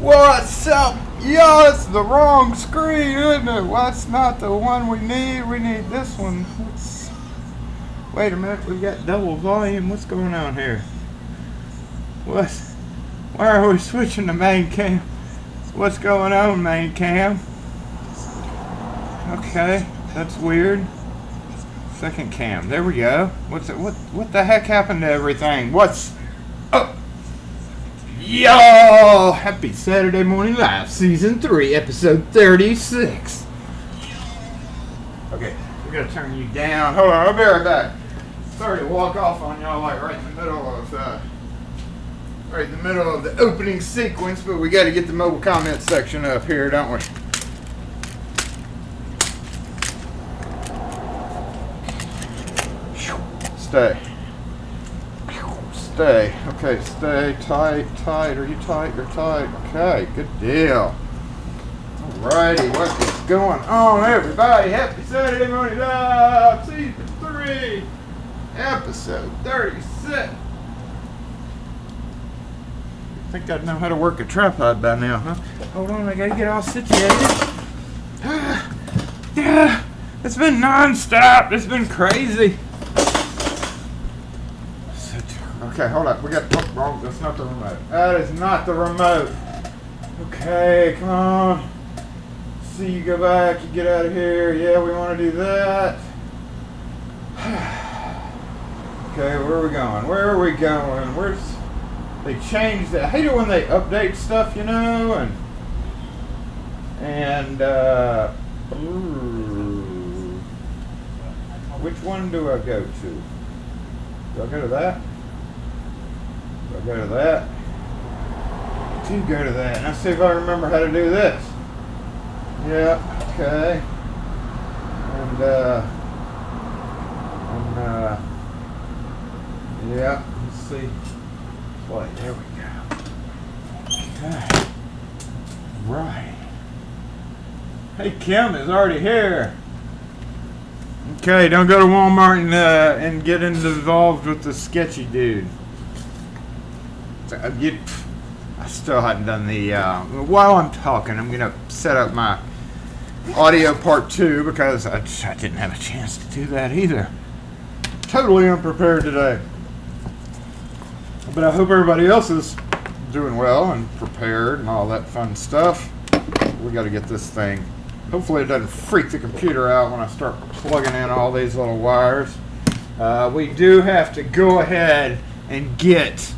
What's up? Yo, it's the wrong screen, isn't it? Well, that's not the one we need. We need this one. Wait a minute, we got double volume. What's going on here? What? Why are we switching to main cam? What's going on, main cam? Okay, that's weird. Second cam. There we go. What the heck happened to everything? What's up? Yo! Happy Saturday Morning Live, Season 3, Episode 36. Okay, we gotta turn you down. Hold on, I'll be right back. Sorry to walk off on y'all like right in the middle of the opening sequence, but we gotta get the mobile comment section up here, don't we? Stay. Stay. Okay, stay tight. Are you tight? You're tight. Okay, good deal. Alrighty, what is going on, everybody? Happy Saturday Morning Live, Season 3, Episode 36. I think I'd know how to work a tripod by now, huh? Hold on, I gotta get all situated. Yeah, it's been non-stop. It's been crazy. Okay, hold up. We got wrong. That's not the remote. That is not the remote. Okay, come on. See, you go back. You get out of here. Yeah, we want to do that. Okay, where are we going? They changed it. I hate it when they update stuff, you know, and which one do I go to? Do I go to that? Do I go to that? Do go to that. Now see if I remember how to do this. Yeah, okay. Yeah, let's see. Play, there we go. Okay. Right. Hey, Kim is already here. Okay, don't go to Walmart and get involved with the sketchy dude. I still hadn't done the, while I'm talking, I'm going to set up my audio part 2 because I didn't have a chance to do that either. Totally unprepared today. But I hope everybody else is doing well and prepared and all that fun stuff. We got to get this thing. Hopefully it doesn't freak the computer out when I start plugging in all these little wires. We do have to go ahead and get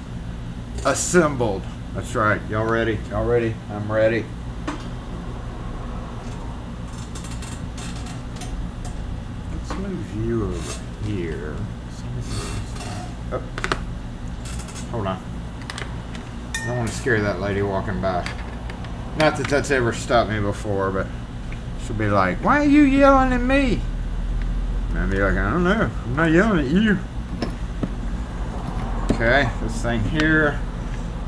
assembled. That's right. Y'all ready? Y'all ready? I'm ready. Let's move you over here. Oh. Hold on. I don't want to scare that lady walking by. Not that that's ever stopped me before, but she'll be like, "Why are you yelling at me?" And I'll be like, "I don't know. I'm not yelling at you." Okay, this thing here.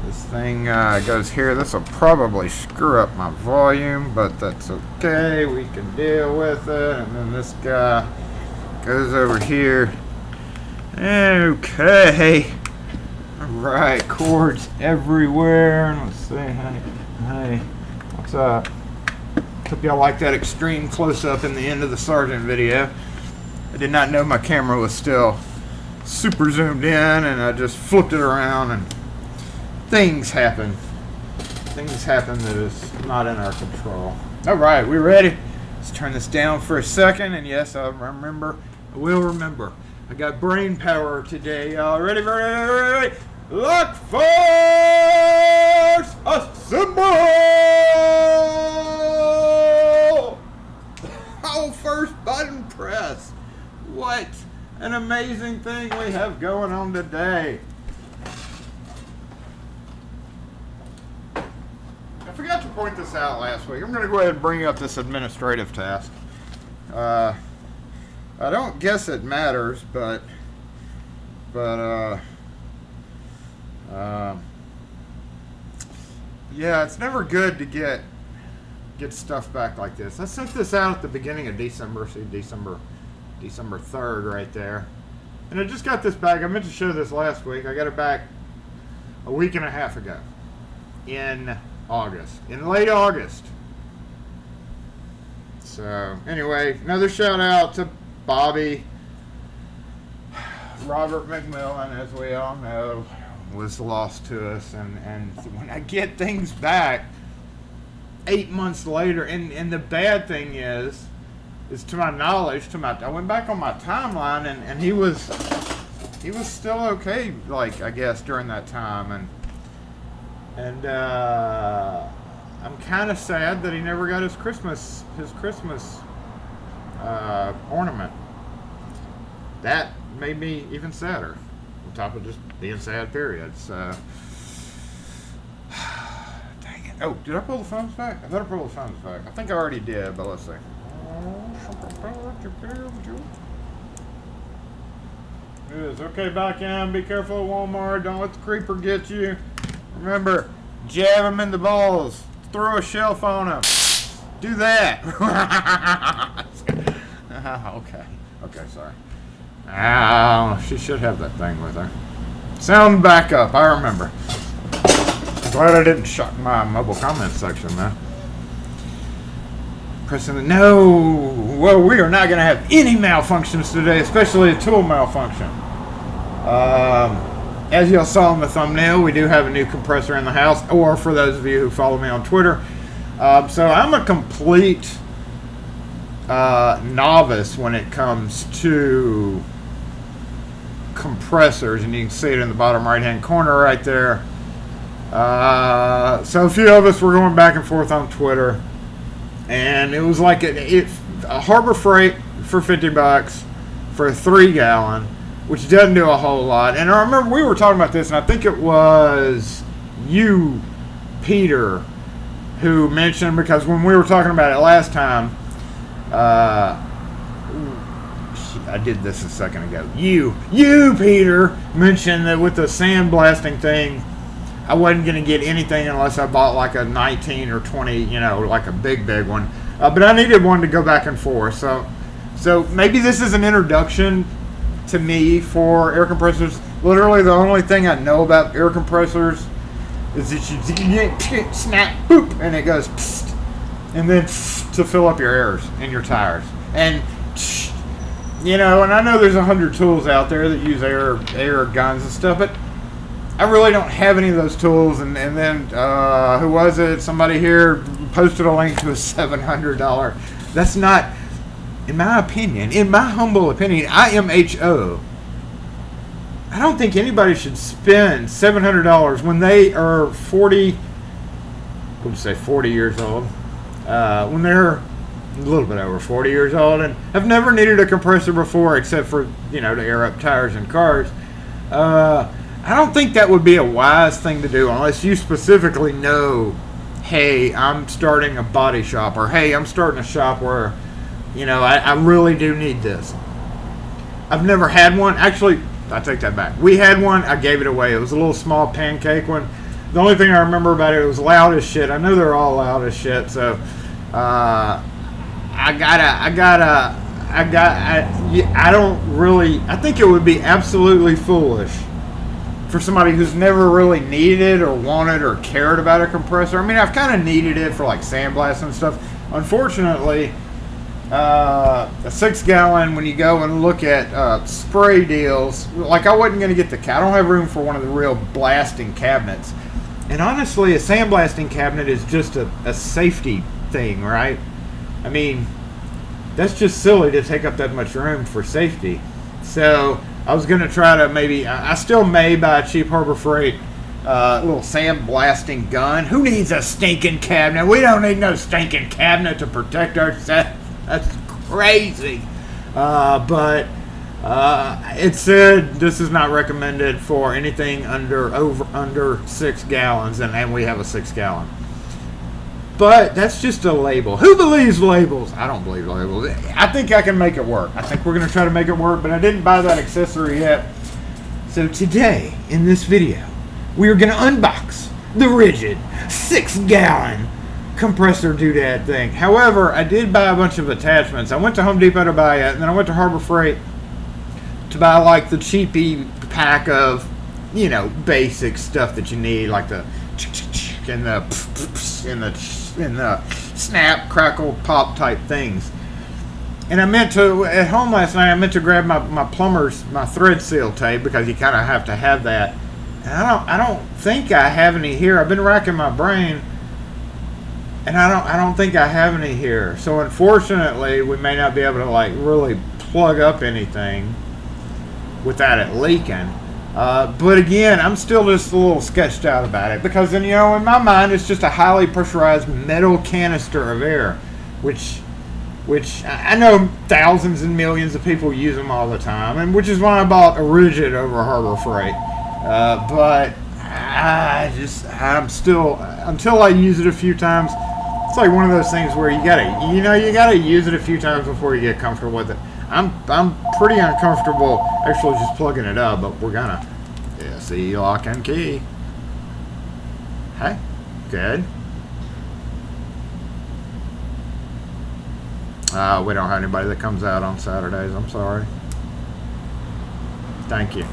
This thing goes here. This will probably screw up my volume, but that's okay. We can deal with it. And then this guy goes over here. Okay. Alright, cords everywhere. Let's see. Hey, what's up? Hope y'all like that extreme close-up in the end of the Sergeant video. I did not know my camera was still super zoomed in, and I just flipped it around, and things happen. Things happen that is not in our control. Alright, we ready? Let's turn this down for a second, and yes, I will remember. I got brain power today, y'all. Ready? Lock force assemble! Oh, first button press. What an amazing thing we have going on today. I forgot to point this out last week. I'm going to go ahead and bring up this administrative task. I don't guess it matters, but yeah, it's never good to get stuff back like this. I sent this out at the beginning of December, see December 3rd right there. And I just got this back. I meant to show this last week. I got it back a week and a half ago in August. In late August. So, anyway, another shout out to Bobby. Robert McMillan, as we all know, was lost to us. And when I get things back 8 months later, and the bad thing is to my knowledge, I went back on my timeline, and he was still okay, like, I guess, during that time. And I'm kind of sad that he never got his Christmas ornament. That made me even sadder, on top of just being sad, period. So, dang it. Oh, did I pull the phones back? I thought I pulled the phones back. I think I already did, but let's see. It is. Okay, back in. Be careful at Walmart. Don't let the creeper get you. Remember, jab him in the balls. Throw a shelf on him. Do that. Okay, sorry. Oh, she should have that thing with her. Sound back up. I remember. Glad I didn't shut my mobile comment section, man. Pressing the no. Well, we are not going to have any malfunctions today, especially a tool malfunction. As y'all saw in the thumbnail, we do have a new compressor in the house, or for those of you who follow me on Twitter. So I'm a complete novice when it comes to compressors, and you can see it in the bottom right hand corner right there. So a few of us were going back and forth on Twitter, and it was like a Harbor Freight for $50 for a 3-gallon, which doesn't do a whole lot. And I remember we were talking about this, and I think it was you, Peter, who mentioned, because when we were talking about it last time, I did this a second ago. You, Peter, mentioned that with the sandblasting thing, I wasn't going to get anything unless I bought like a 19 or 20, like a big one. But I needed one to go back and forth. So maybe this is an introduction to me for air compressors. Literally the only thing I know about air compressors is that you snap, boop, and it goes psst, and then psst, to fill up your airs and your tires. And and I know there's 100 tools out there that use air guns and stuff, but I really don't have any of those tools. And then who was it? Somebody here posted a link to a $700. That's not, in my humble opinion, IMHO. I don't think anybody should spend $700 when they are 40 years old. When they're a little bit over 40 years old and have never needed a compressor before, except for, to air up tires and cars. I don't think that would be a wise thing to do unless you specifically know, hey, I'm starting a body shop, or hey, I'm starting a shop where, I really do need this. I've never had one. Actually, I take that back. We had one. I gave it away. It was a little small pancake one. The only thing I remember about it was loud as shit. I know they're all loud as shit. So, I think it would be absolutely foolish for somebody who's never really needed or wanted or cared about a compressor. I mean, I've kind of needed it for like sandblasting and stuff. Unfortunately, a 6-gallon, when you go and look at spray deals, like I wasn't going to get I don't have room for one of the real blasting cabinets. And honestly, a sandblasting cabinet is just a safety thing, right? I mean, that's just silly to take up that much room for safety. So I was going to try to I still may buy a cheap Harbor Freight little sandblasting gun. Who needs a stinking cabinet? We don't need no stinking cabinet to protect ourselves. That's crazy. But it said this is not recommended for anything under 6 gallons, and we have a 6-gallon. But that's just a label. Who believes labels? I don't believe labels. I think I can make it work. I think we're going to try to make it work, but I didn't buy that accessory yet. So today, in this video, we are going to unbox the Rigid 6-gallon compressor doodad thing. However, I did buy a bunch of attachments. I went to Home Depot to buy it, and then I went to Harbor Freight to buy like the cheapy pack of, basic stuff that you need, like the and the snap, crackle, pop type things. And I meant to, at home last night, I meant to grab my plumber's, my thread seal tape, because you kind of have to have that. And I don't think I have any here. I've been racking my brain, and I don't think I have any here. So unfortunately, we may not be able to like really plug up anything without it leaking. But again, I'm still just a little sketched out about it, because then, you know, in my mind, it's just a highly pressurized metal canister of air, which I know thousands and millions of people use them all the time, and which is why I bought a Rigid over Harbor Freight. But I'm still, until I use it a few times, it's like one of those things where you gotta use it a few times before you get comfortable with it. I'm pretty uncomfortable actually just plugging it up, but we're gonna. Yeah, see, lock and key. Hey, good. We don't have anybody that comes out on Saturdays. I'm sorry. Thank you.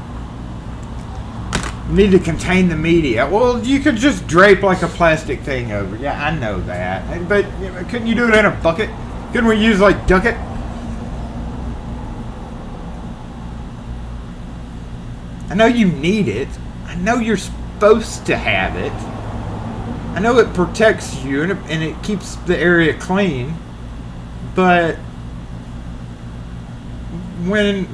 Need to contain the media. Well, you could just drape like a plastic thing over. Yeah, I know that. But couldn't you do it in a bucket? Couldn't we use like Ducket? I know you need it. I know you're supposed to have it. I know it protects you and it keeps the area clean. But when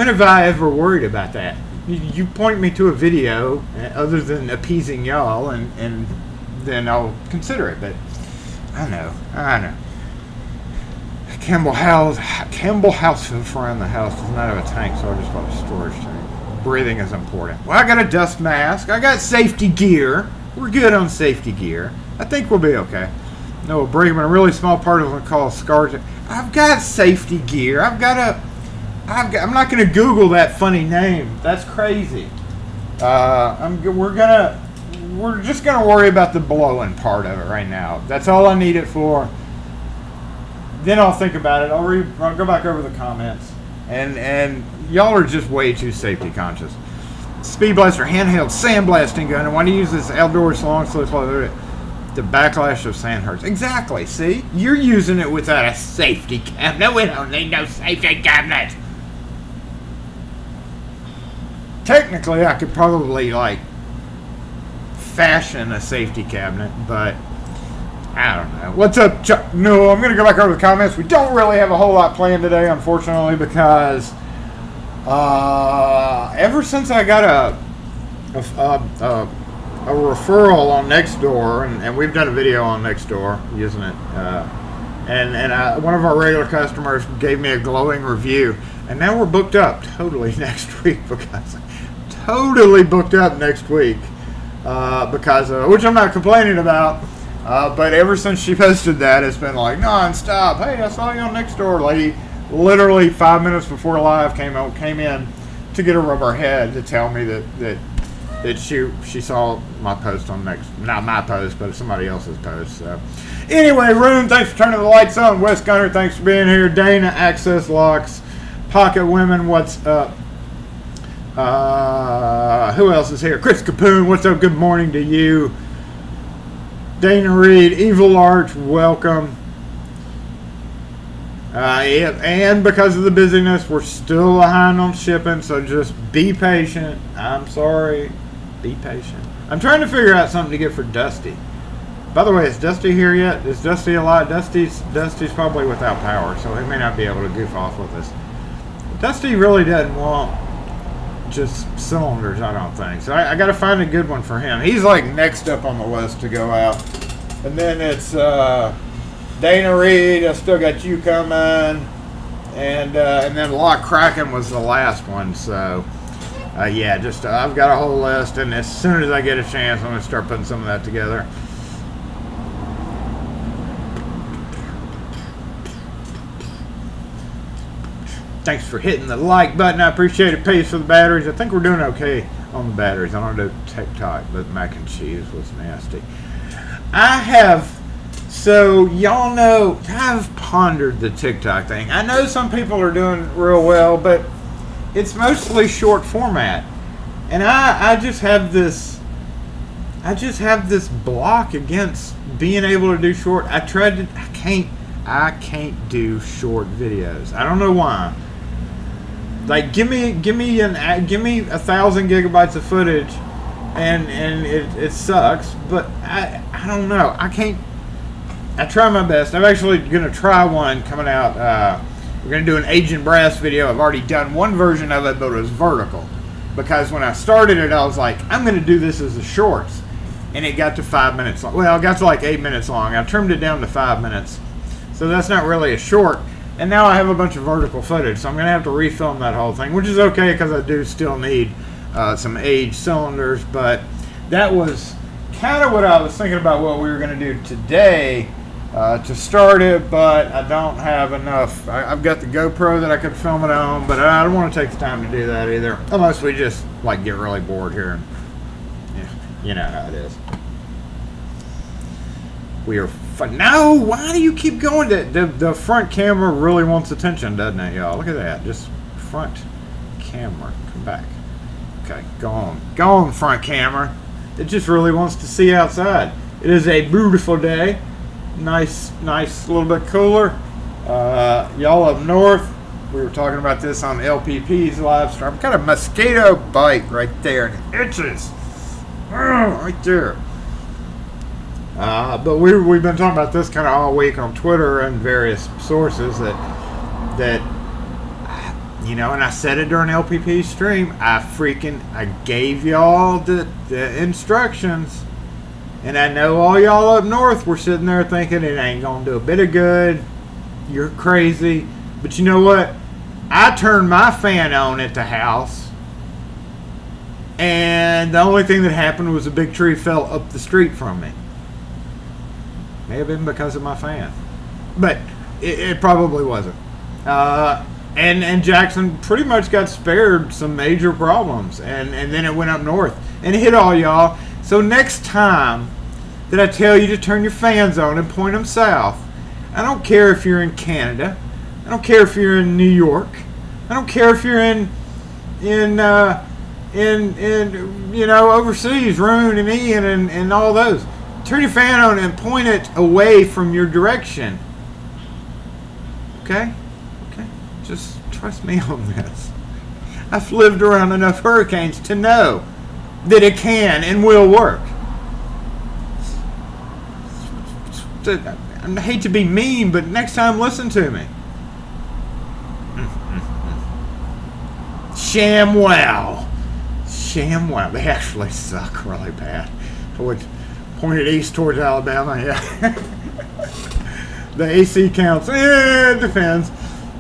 have I ever worried about that? You point me to a video other than appeasing y'all, and then I'll consider it. But I know. Campbell House around the house does not have a tank, so I just bought a storage tank. Breathing is important. Well, I got a dust mask. I got safety gear. We're good on safety gear. I think we'll be okay. No, a break, a really small part of it called scars. I've got safety gear. I'm not going to Google that funny name. That's crazy. We're just going to worry about the blowing part of it right now. That's all I need it for. Then I'll think about it. I'll go back over the comments. And y'all are just way too safety conscious. Speed Blaster handheld sandblasting gun. And why do you use this outdoors long slow close? The backlash of sand hurts. Exactly. See? You're using it without a safety cabinet. We don't need no safety cabinet. Technically, I could probably, like, fashion a safety cabinet, but I don't know. What's up, Chuck? No, I'm going to go back over the comments. We don't really have a whole lot planned today, unfortunately, because ever since I got a referral on Nextdoor, and we've done a video on Nextdoor using it, and one of our regular customers gave me a glowing review, and now we're booked up totally next week because which I'm not complaining about, but ever since she posted that, it's been like non-stop. Hey, I saw you on Nextdoor. Lady literally 5 minutes before live came in to get a rubber head to tell me that she saw my post on not my post, but somebody else's post. So anyway, Rune, thanks for turning the lights on. Wes Gunner, thanks for being here. Dana, Access Locks, Pocket Women, what's up? Who else is here? Chris Capoon, what's up? Good morning to you. Dana Reed, Evil Arch, welcome. And because of the busyness, we're still behind on shipping, so just be patient. I'm sorry. Be patient. I'm trying to figure out something to get for Dusty. By the way, is Dusty here yet? Is Dusty alive? Dusty's probably without power, so he may not be able to goof off with us. Dusty really doesn't want just cylinders, I don't think. So I got to find a good one for him. He's like next up on the list to go out. And then it's Dana Reed. I still got you coming. And then Lock Kraken was the last one. So yeah, just I've got a whole list. And as soon as I get a chance, I'm going to start putting some of that together. Thanks for hitting the like button. I appreciate it. Pays for the batteries. I think we're doing okay on the batteries. I don't do TikTok, but mac and cheese was nasty. So y'all know, I've pondered the TikTok thing. I know some people are doing real well, but it's mostly short format. And I just have this, I just have this block against being able to do short. I can't do short videos. I don't know why. Like, give me 1,000 gigabytes of footage, and it sucks. But I don't know. I can't. I try my best. I'm actually gonna try one coming out. We're gonna do an Agent Brass video. I've already done one version of it, but it was vertical, because when I started it, I was like, I'm gonna do this as a shorts, and it got to 5 minutes long. Well, it got to like 8 minutes long. I trimmed it down to 5 minutes, so that's not really a short. And now I have a bunch of vertical footage, so I'm going to have to refilm that whole thing, which is okay because I do still need some aged cylinders. But that was kind of what I was thinking about what we were going to do today to start it, but I don't have enough. I've got the GoPro that I could film it on, but I don't want to take the time to do that either, unless we just like get really bored here. And yeah, you know how it is. We are fun. No, why do you keep going? The front camera really wants attention, doesn't it, y'all? Look at that. Just front camera. Come back. Okay, go on. Go on, front camera. It just really wants to see outside. It is a beautiful day. Nice, a little bit cooler. Y'all up north, we were talking about this on LPP's live stream. I've got a mosquito bite right there, and it itches. Right there. But we've been talking about this kind of all week on Twitter and various sources that you know, and I said it during LPP's stream. I gave y'all the instructions, and I know all y'all up north were sitting there thinking it ain't gonna do a bit of good. You're crazy. But you know what? I turned my fan on at the house, and the only thing that happened was a big tree fell up the street from me. May have been because of my fan, but it probably wasn't. And Jackson pretty much got spared some major problems, and then it went up north and it hit all y'all. So next time that I tell you to turn your fans on and point them south, I don't care if you're in Canada, I don't care if you're in New York, I don't care if you're in you know, overseas, Roon and Ian and all those. Turn your fan on and point it away from your direction. Okay? Okay? Just trust me on this. I've lived around enough hurricanes to know that it can and will work. I hate to be mean, but next time listen to me. ShamWow. ShamWow. They actually suck really bad. I would pointed east towards Alabama, yeah. The AC counts. It depends.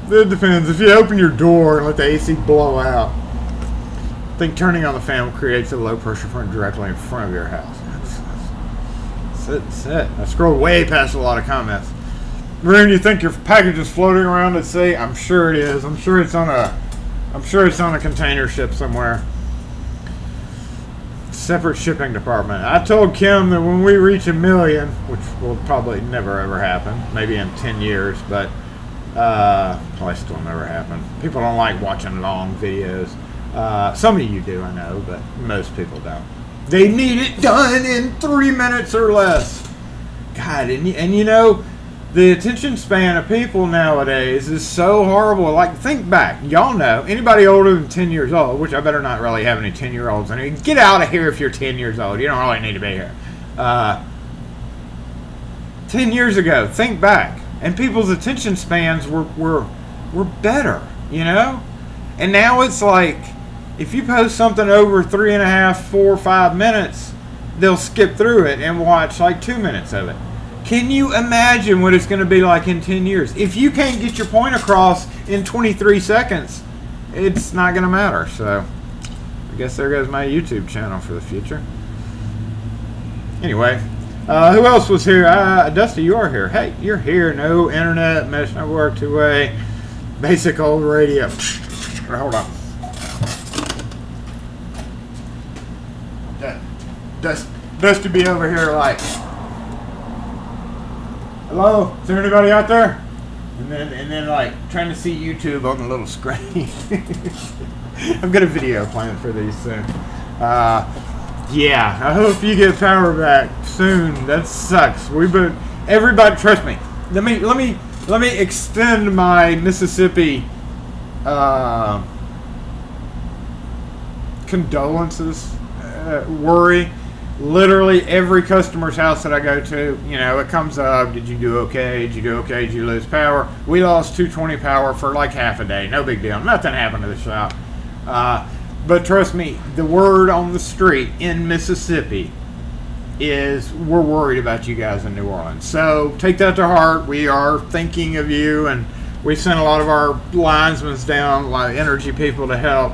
It depends. If you open your door and let the AC blow out, I think turning on the fan creates a low pressure front directly in front of your house. That's it. I scrolled way past a lot of comments. Roon, you think your package is floating around at sea? I'm sure it is. I'm sure it's on a container ship somewhere. Separate shipping department. I told Kim that when we reach 1 million, which will probably never ever happen, maybe in 10 years, but probably still never happen. People don't like watching long videos. Some of you do, I know, but most people don't. They need it done in 3 minutes or less. God, and you know, the attention span of people nowadays is so horrible. Like, think back. Y'all know, anybody older than 10 years old, which I better not really have any 10-year-olds. I mean, get out of here if you're 10 years old. You don't really need to be here. 10 years ago, think back. And people's attention spans were better, you know? And now it's like, if you post something over 3.5, 4, 5 minutes, they'll skip through it and watch like 2 minutes of it. Can you imagine what it's going to be like in 10 years? If you can't get your point across in 23 seconds, it's not going to matter. So, I guess there goes my YouTube channel for the future. Anyway, who else was here? Dusty, you are here. Hey, you're here. No internet, mesh network, two-way, basic old radio. Hold on. Dusty be over here like, hello, is there anybody out there? And then like trying to see YouTube on the little screen. I've got a video planned for these soon. Yeah, I hope you get power back soon. That sucks. Everybody, trust me. Let me extend my Mississippi condolences, worry. Literally every customer's house that I go to, it comes up. Did you do okay? Did you do okay? Did you lose power? We lost 220 power for like half a day. No big deal. Nothing happened to the shop. But trust me, the word on the street in Mississippi is we're worried about you guys in New Orleans. So take that to heart. We are thinking of you, and we sent a lot of our linesmen down, like energy people, to help.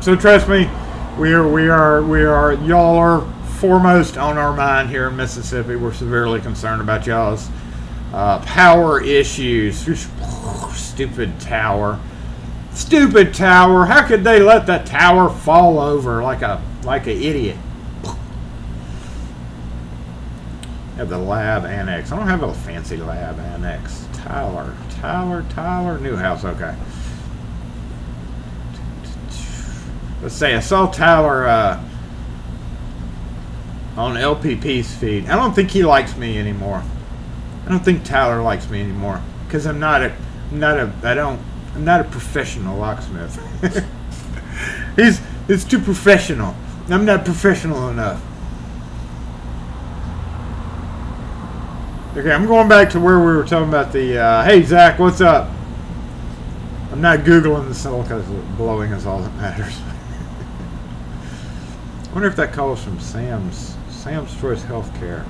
So trust me, we are. Y'all are foremost on our mind here in Mississippi. We're severely concerned about y'all's power issues. Stupid tower. Stupid tower. How could they let that tower fall over like an idiot? Have the lab annex. I don't have a fancy lab annex. Tyler, Newhouse. Okay. Let's say I saw Tyler on LPP's feed. I don't think he likes me anymore. I don't think Tyler likes me anymore because I'm not a professional locksmith. It's too professional. I'm not professional enough. Okay, I'm going back to where we were talking about the, hey Zach, what's up? I'm not Googling the silica blowing is all that matters. I wonder if that call is from Sam's Choice Healthcare.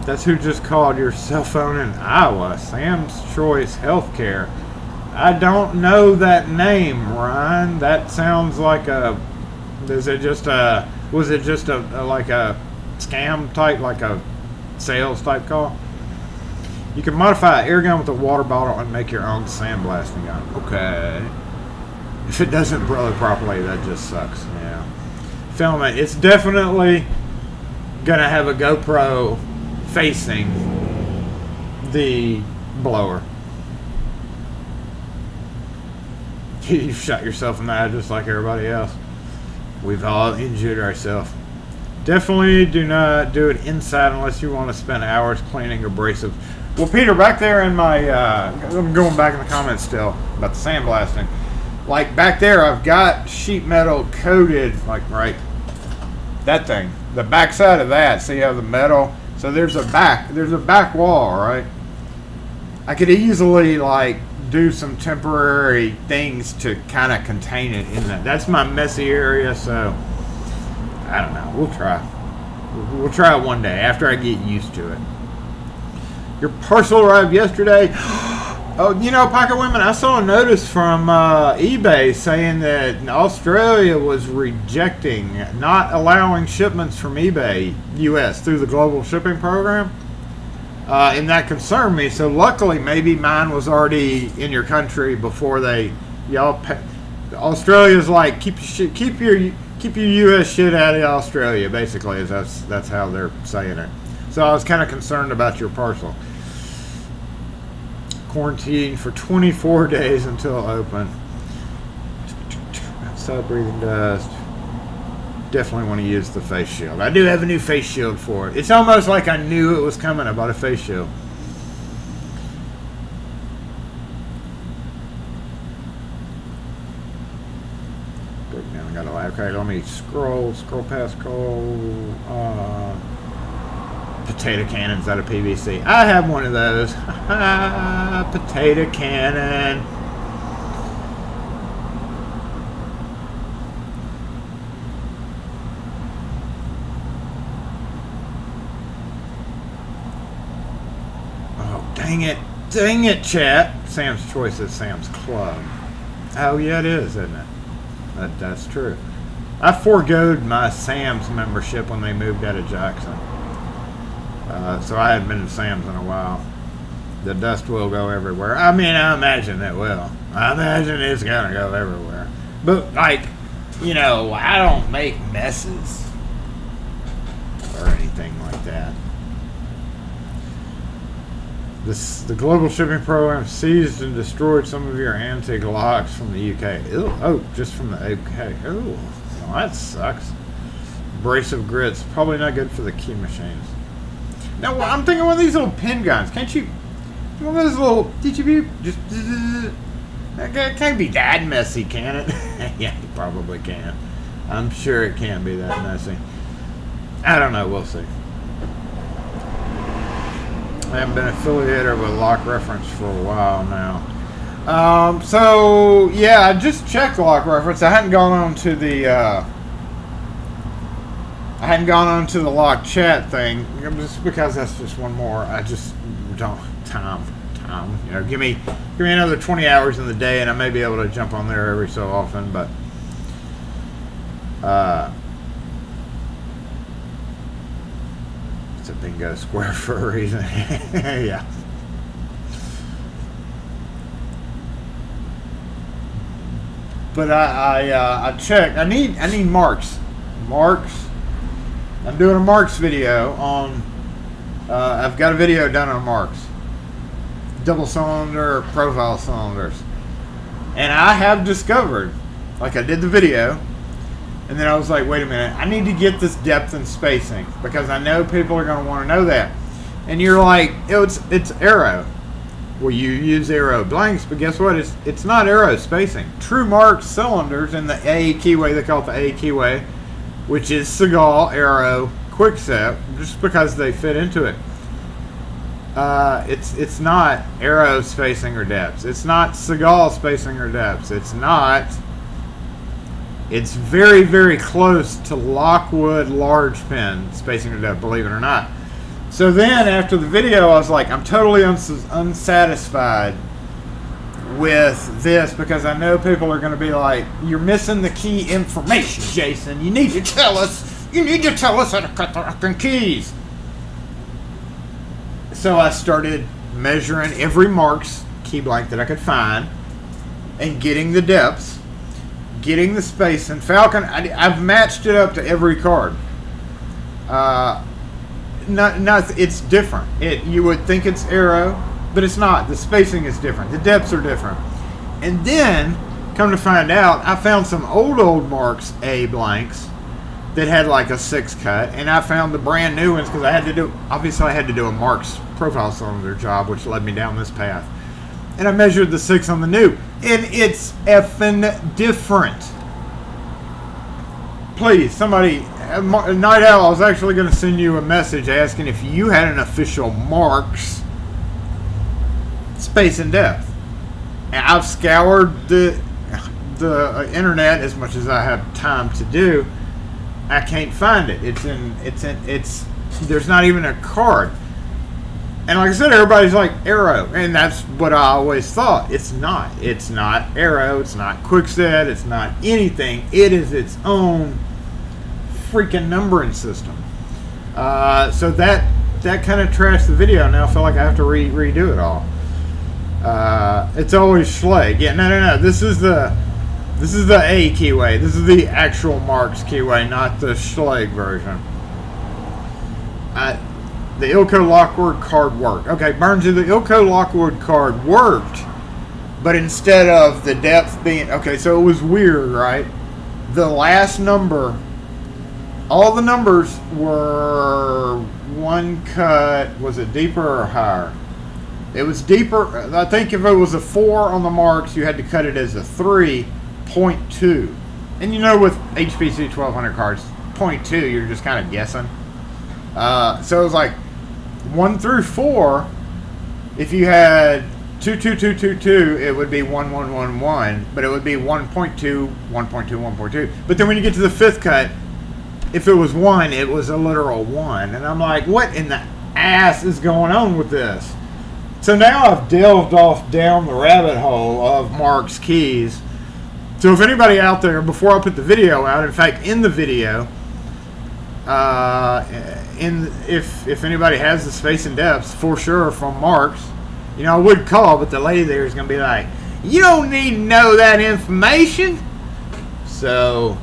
That's who just called your cell phone in Iowa. Sam's Choice Healthcare. I don't know that name, Ryan. That sounds like was it just a like a scam type, like a sales type call? You can modify an air gun with a water bottle and make your own sandblasting gun. Okay. If it doesn't blow properly, that just sucks. Yeah. Film it. It's definitely gonna have a GoPro facing the blower. You shot yourself in the eye just like everybody else. We've all injured ourselves. Definitely do not do it inside unless you want to spend hours cleaning abrasives. Well, Peter, back there in my, I'm going back in the comments still about the sandblasting. Like back there, I've got sheet metal coated, like right, that thing, the back side of that. See how the metal? So there's a back wall, right? I could easily like do some temporary things to kind of contain it in that. That's my messy area, so I don't know. We'll try. We'll try it one day after I get used to it. Your parcel arrived yesterday. Oh, Pocket Women, I saw a notice from eBay saying that Australia was rejecting, not allowing shipments from eBay US through the global shipping program. And that concerned me. So luckily, maybe mine was already in your country before Australia's like keep your U.S. shit out of Australia. Basically, that's how they're saying it. So I was kind of concerned about your parcel. Quarantine for 24 days until open. Outside breathing dust. Definitely want to use the face shield. I do have a new face shield for it. It's almost like I knew it was coming. I bought a face shield. Breakdown. I got a live. Okay, let me scroll past potato cannons out of PVC. I have one of those. Potato cannon. Dang it, chat. Sam's Choice is Sam's Club. Oh, yeah, it is, isn't it? That's true. I foregoed my Sam's membership when they moved out of Jackson. So I hadn't been to Sam's in a while. The dust will go everywhere. I mean, I imagine it will. I imagine it's going to go everywhere. But, like, I don't make messes or anything like that. The global shipping program seized and destroyed some of your antique locks from the UK. Ew, just from the UK. Ooh, well, that sucks. abrasive grits. Probably not good for the key machines. Now, I'm thinking one of these little pin guns. Can't you... One of those little... DGB... Just... It can't be that messy, can it? Yeah, it probably can. I'm sure it can be that messy. I don't know. We'll see. I haven't been affiliated with Lock Reference for a while now. So yeah, I just checked Lock Reference. I hadn't gone on to the Lock Chat thing just because that's just one more. I just don't time. You know, give me another 20 hours in the day, and I may be able to jump on there every so often. But it's a bingo square for a reason. Yeah. But I checked. I need marks. I'm doing a marks video on. I've got a video done on marks. Double cylinder profile cylinders. And I have discovered, like I did the video, and then I was like, wait a minute, I need to get this depth and spacing because I know people are going to want to know that. And you're like, it's arrow. Well, you use arrow blanks, but guess what? It's not arrow spacing. True marked cylinders in the A keyway, they call it the A keyway, which is Seagal, arrow, quickset, just because they fit into it. It's not arrow spacing or depths. It's not Seagal spacing or depths. It's very, very close to Lockwood large pin spacing or depth, believe it or not. So then after the video, I was like, I'm totally unsatisfied with this because I know people are going to be like, you're missing the key information, Jason. You need to tell us how to cut the fucking keys. So I started measuring every marks key blank that I could find and getting the depths, getting the space. And Falcon, I've matched it up to every card. It's different. You would think it's arrow, but it's not. The spacing is different. The depths are different. And then, come to find out, I found some old marks A blanks that had like a 6 cut, and I found the brand new ones because I had to do a marks profile cylinder job, which led me down this path. And I measured the 6 on the new, and it's effing different. Please, somebody, Night Owl, I was actually going to send you a message asking if you had an official marks space and depth. And I've scoured the internet as much as I have time to do. I can't find it. There's not even a card. And like I said, everybody's like arrow, and that's what I always thought. It's not arrow. It's not quickset. It's not anything. It is its own freaking numbering system. So that kind of trashed the video. Now I feel like I have to redo it all. It's always Schlage. Yeah, no. This is the A keyway. This is the actual marks keyway, not the Schlage version. The Ilko Lockwood card worked. Okay, Burnsy, the Ilko Lockwood card worked, but instead of the depth being... Okay, so it was weird, right? The last number, all the numbers were one cut. Was it deeper or higher? It was deeper. I think if it was a 4 on the marks, you had to cut it as a 3.2. And you know, with HPC 1200 cards, 0.2, you're just kind of guessing. So it was like 1 through 4. If you had 22222, it would be 1111, but it would be 1.2, 1.2, 1.2. But then when you get to the 5th cut, if it was 1, it was a literal 1. And I'm like, what in the ass is going on with this? So now I've delved off down the rabbit hole of marks keys. So if anybody out there, before I put the video out, in fact, in the video, if anybody has the space and depths for sure from marks, you know, I would call, but the lady there is going to be like, you don't need to know that information. So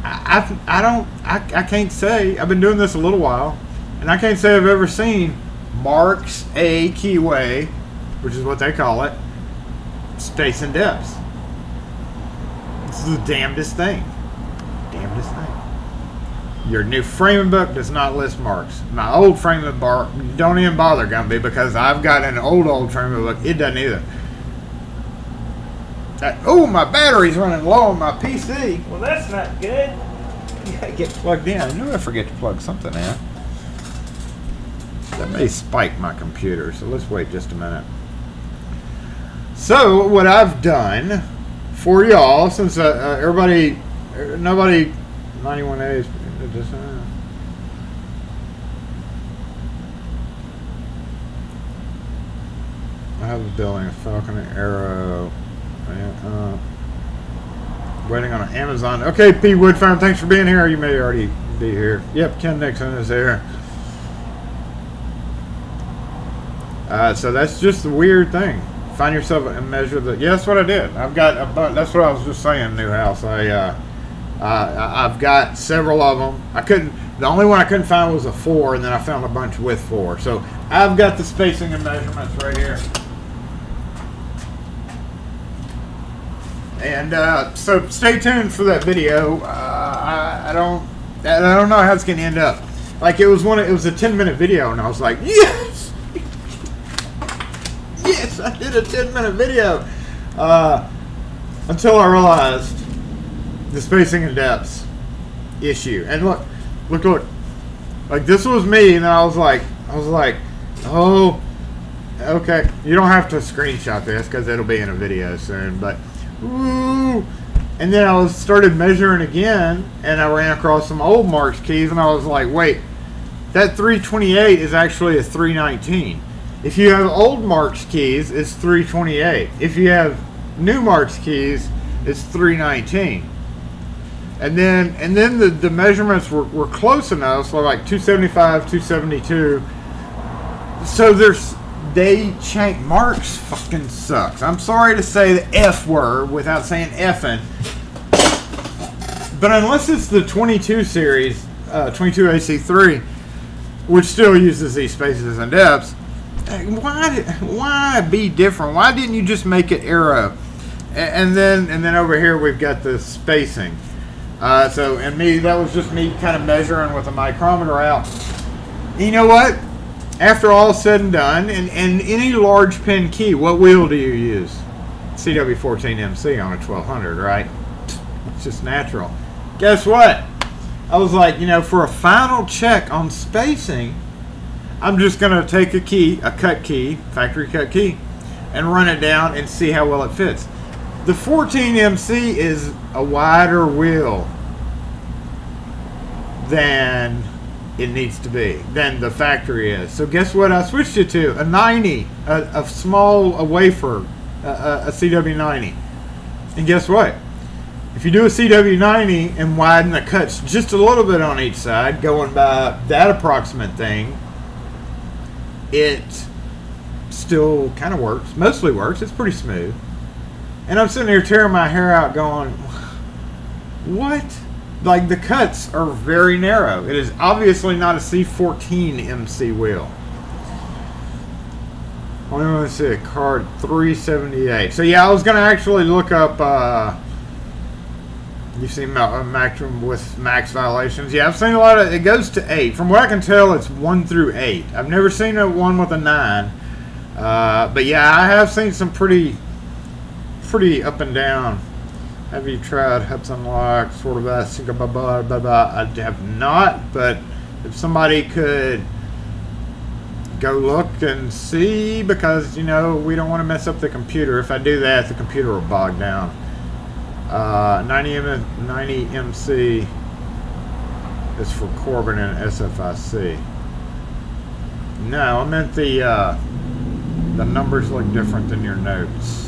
I can't say. I've been doing this a little while, and I can't say I've ever seen marks A keyway, which is what they call it, space and depths. This is the damnedest thing. Your new framing book does not list marks. My old framing book, don't even bother, Gumby, because I've got an old framing book. It doesn't either. Oh, my battery's running low on my PC. Well, that's not good. You gotta get plugged in. I knew I forget to plug something in. That may spike my computer, so let's wait just a minute. So, what I've done for y'all, since nobody, 91A's, I have a building, a Falcon, an Arrow, waiting on an Amazon. Okay, P. Woodfarm, thanks for being here. You may already be here. Yep, Ken Nixon is there. So that's just the weird thing. Find yourself and measure the. Yeah, that's what I did. I've got a bunch. That's what I was just saying. New house. I've got several of them. I couldn't. The only one I couldn't find was a 4, and then I found a bunch with 4. So I've got the spacing and measurements right here. And so stay tuned for that video. I don't know how it's gonna end up. Like it was a 10-minute video, and I was like, yes, yes, I did a 10-minute video. Until I realized the spacing and depths issue. And look, like this was me, and I was like, oh, okay. You don't have to screenshot this because it'll be in a video soon, but. Ooh. And then I started measuring again, and I ran across some old Marks keys, and I was like, wait, that 328 is actually a 319. If you have old Marks keys, it's 328. If you have new Marks keys, it's 319. And then the measurements were close enough, so like 275, 272. So they change. Marks fucking sucks. I'm sorry to say the F word without saying effing. But unless it's the 22 series, 22AC3, which still uses these spaces and depths, why be different? Why didn't you just make it Arrow? And then over here we've got the spacing. That was just me kind of measuring with a micrometer out. You know what? After all said and done, and any large pin key, what wheel do you use? CW14MC on a 1200, right? It's just natural. Guess what? I was like, for a final check on spacing, I'm just going to take a cut key, factory cut key, and run it down and see how well it fits. The 14MC is a wider wheel than it needs to be, than the factory is. So guess what I switched it to? A 90, a small wafer, a CW90. And guess what? If you do a CW90 and widen the cuts just a little bit on each side, going by that approximate thing, it still kind of works. Mostly works. It's pretty smooth. And I'm sitting here tearing my hair out going, what? Like the cuts are very narrow. It is obviously not a C14 MC wheel. I want to see a card 378. So yeah, I was going to actually look up. You've seen maximum with max violations. Yeah, I've seen a lot of. It goes to 8. From what I can tell, it's 1 through 8. I've never seen a one with a 9. But yeah, I have seen some pretty up and down. Have you tried Hups Unlock, sort of I have not, but if somebody could go look and see, because, we don't want to mess up the computer. If I do that, the computer will bog down. 90 MC is for Corbin and SFIC. No, I meant the numbers look different than your notes.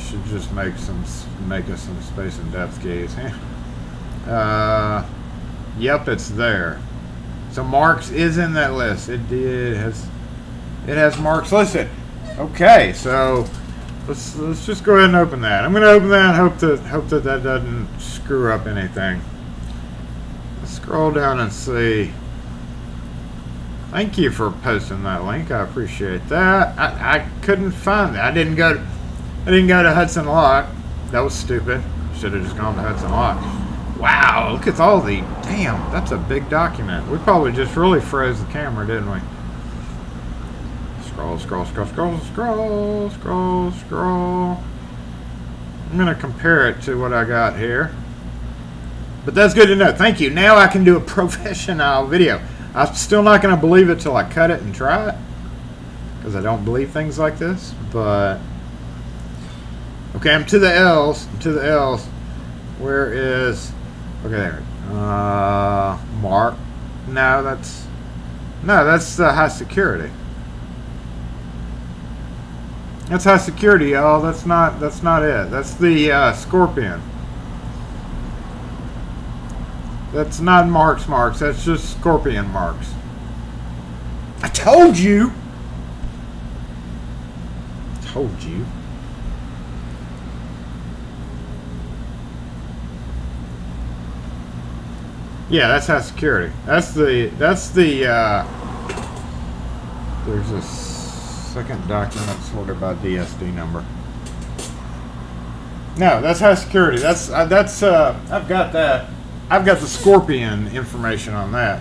Should just make us some space and depth keys. Yep, it's there. So Marks is in that list. It has Marks listed. Okay, so let's just go ahead and open that. I'm going to open that and hope that doesn't screw up anything. Let's scroll down and see. Thank you for posting that link. I appreciate that. I couldn't find that. I didn't go. I didn't go to Hudson Lock. That was stupid. Should have just gone to Hudson Lock. Wow, look at all the... Damn, that's a big document. We probably just really froze the camera, didn't we? Scroll, scroll, scroll, scroll, scroll, scroll, scroll. I'm going to compare it to what I got here. But that's good to know. Thank you. Now I can do a professional video. I'm still not going to believe it till I cut it and try it, because I don't believe things like this. But okay, I'm to the L's. I'm to the L's. Where is... Okay, there. Mark. No, that's the high security. That's high security, y'all. That's not it. That's the Scorpion. That's not marks. That's just Scorpion marks. I told you. Told you. Yeah, that's high security. That's the there's a second document sorted by DSD number. No, that's high security. I've got that. I've got the Scorpion information on that.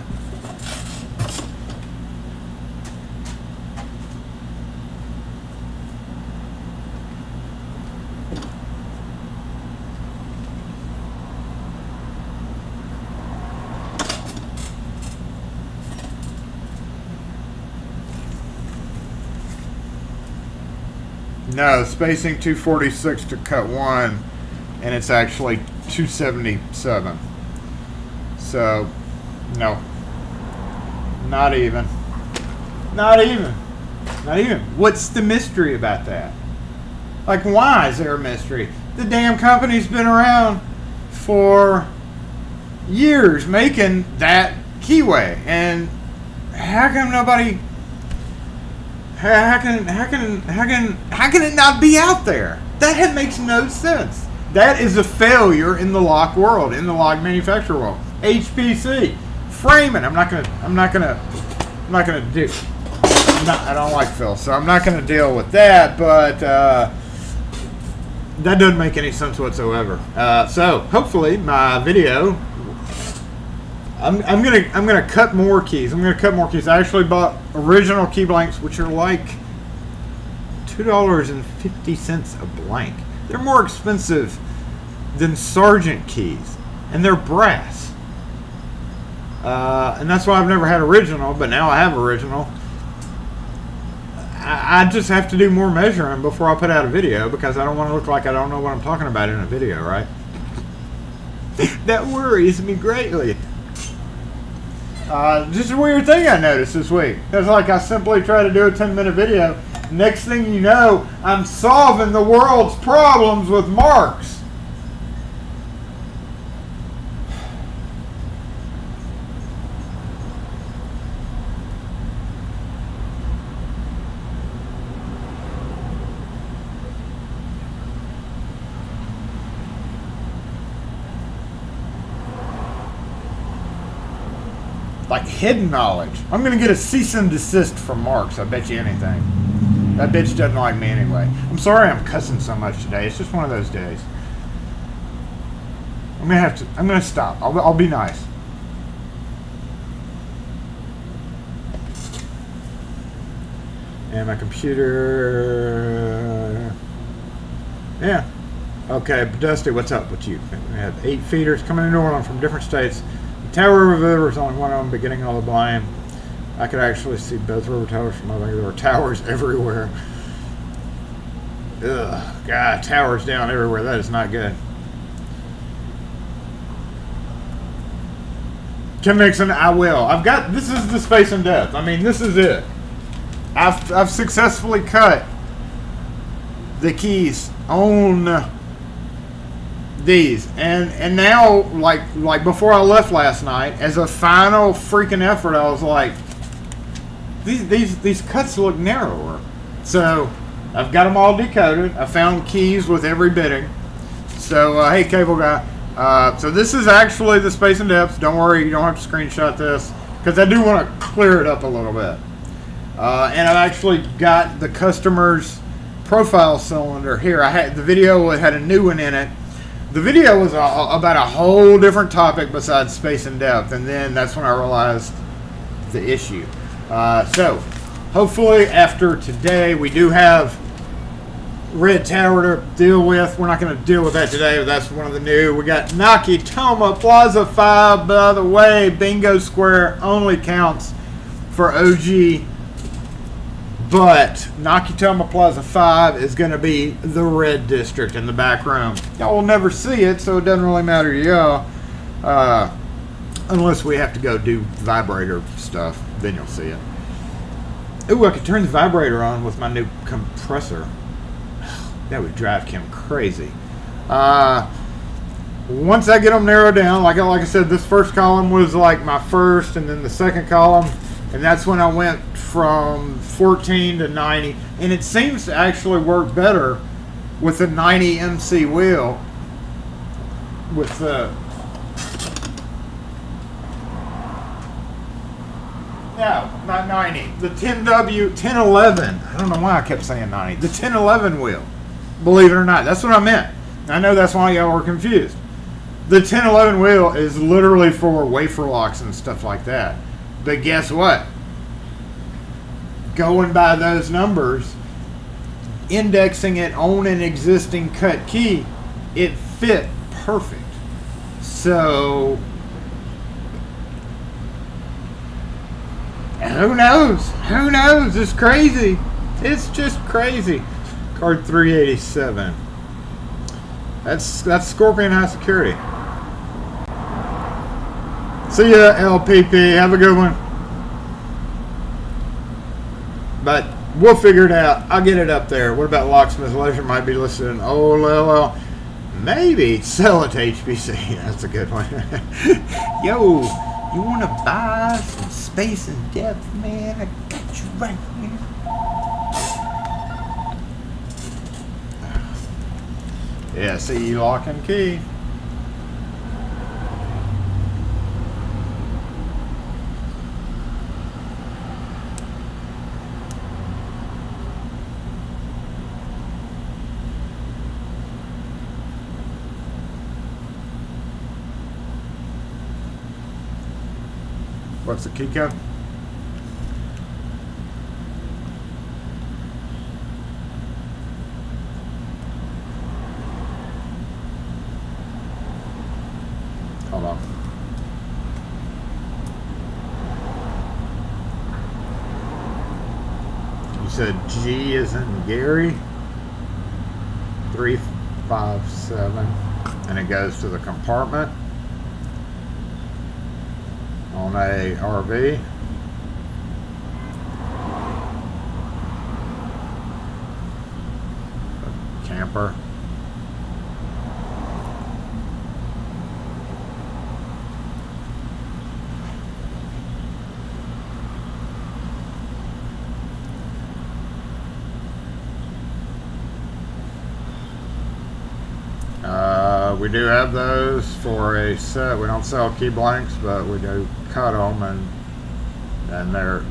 No, spacing 246 to cut 1, and it's actually 277. So, no. Not even. Not even. Not even. What's the mystery about that? Like, why is there a mystery? The damn company's been around for years making that keyway, and how come nobody... How can it not be out there? That makes no sense. That is a failure in the lock world, in the lock manufacturer world. HPC, framing. I don't like Phil, so I'm not going to deal with that. But that doesn't make any sense whatsoever. So hopefully my video. I'm gonna cut more keys. I actually bought original key blanks, which are like $2.50 a blank. They're more expensive than Sargent keys, and they're brass. And that's why I've never had original, but now I have original. I just have to do more measuring before I put out a video, because I don't want to look like I don't know what I'm talking about in a video, right? That worries me greatly. Just a weird thing I noticed this week. It's like I simply try to do a 10-minute video. Next thing you know, I'm solving the world's problems with marks. Like hidden knowledge. I'm going to get a cease and desist from Marks, I bet you anything. That bitch doesn't like me anyway. I'm sorry I'm cussing so much today. It's just one of those days. I'm going to stop. I'll be nice. And my computer... Yeah. Okay, Dusty, what's up with you? We have 8 feeders coming into Orland from different states. Tower River is only one of them, beginning all the blame. I could actually see both river towers from over there. There were towers everywhere. Ugh, God, towers down everywhere. That is not good. Kim Nixon, I will. This is the space and depth. I mean, this is it. I've successfully cut the keys on these, and now like before I left last night, as a final freaking effort, I was like, these cuts look narrower. So I've got them all decoded. I found keys with every bitting. So hey, cable guy. So this is actually the space and depth. Don't worry, you don't have to screenshot this, because I do want to clear it up a little bit. And I've actually got the customer's profile cylinder here. I had the video had a new one in it. The video was about a whole different topic besides space and depth, and then that's when I realized the issue. So hopefully after today we do have Red Tower to deal with. We're not going to deal with that today, but that's one of the new. We got Nakatomi Plaza 5, by the way. Bingo Square only counts for OG, but Nakatomi Plaza 5 is going to be the red district in the back room. Y'all will never see it, so it doesn't really matter to y'all. Unless we have to go do vibrator stuff, then you'll see it. Ooh, I could turn the vibrator on with my new compressor. That would drive Kim crazy. Once I get them narrowed down, like I said, this first column was like my first, and then the second column, and that's when I went from 14 to 90. And it seems to actually work better with the 90 MC wheel. With the no, not 90. The 10W, 1011. I don't know why I kept saying 90. The 1011 wheel. Believe it or not, that's what I meant. I know that's why y'all were confused. The 1011 wheel is literally for wafer locks and stuff like that. But guess what? Going by those numbers, indexing it on an existing cut key, it fit perfect. So, who knows? Who knows? It's crazy. It's just crazy. Card 387. That's Scorpion High Security. See ya, LPP. Have a good one. But we'll figure it out. I'll get it up there. What about Locksmith Leisure? Might be listening. Oh, well, maybe sell it to HBC. That's a good one. Yo, you want to buy some space and depth, man? I got you right here. Yeah, see, lock and key. What's the key code? Hold on. You said G is in Gary. 357, and it goes to the compartment on a RV. A camper. We do have those for a set. We don't sell key blanks, but we do cut them, and they're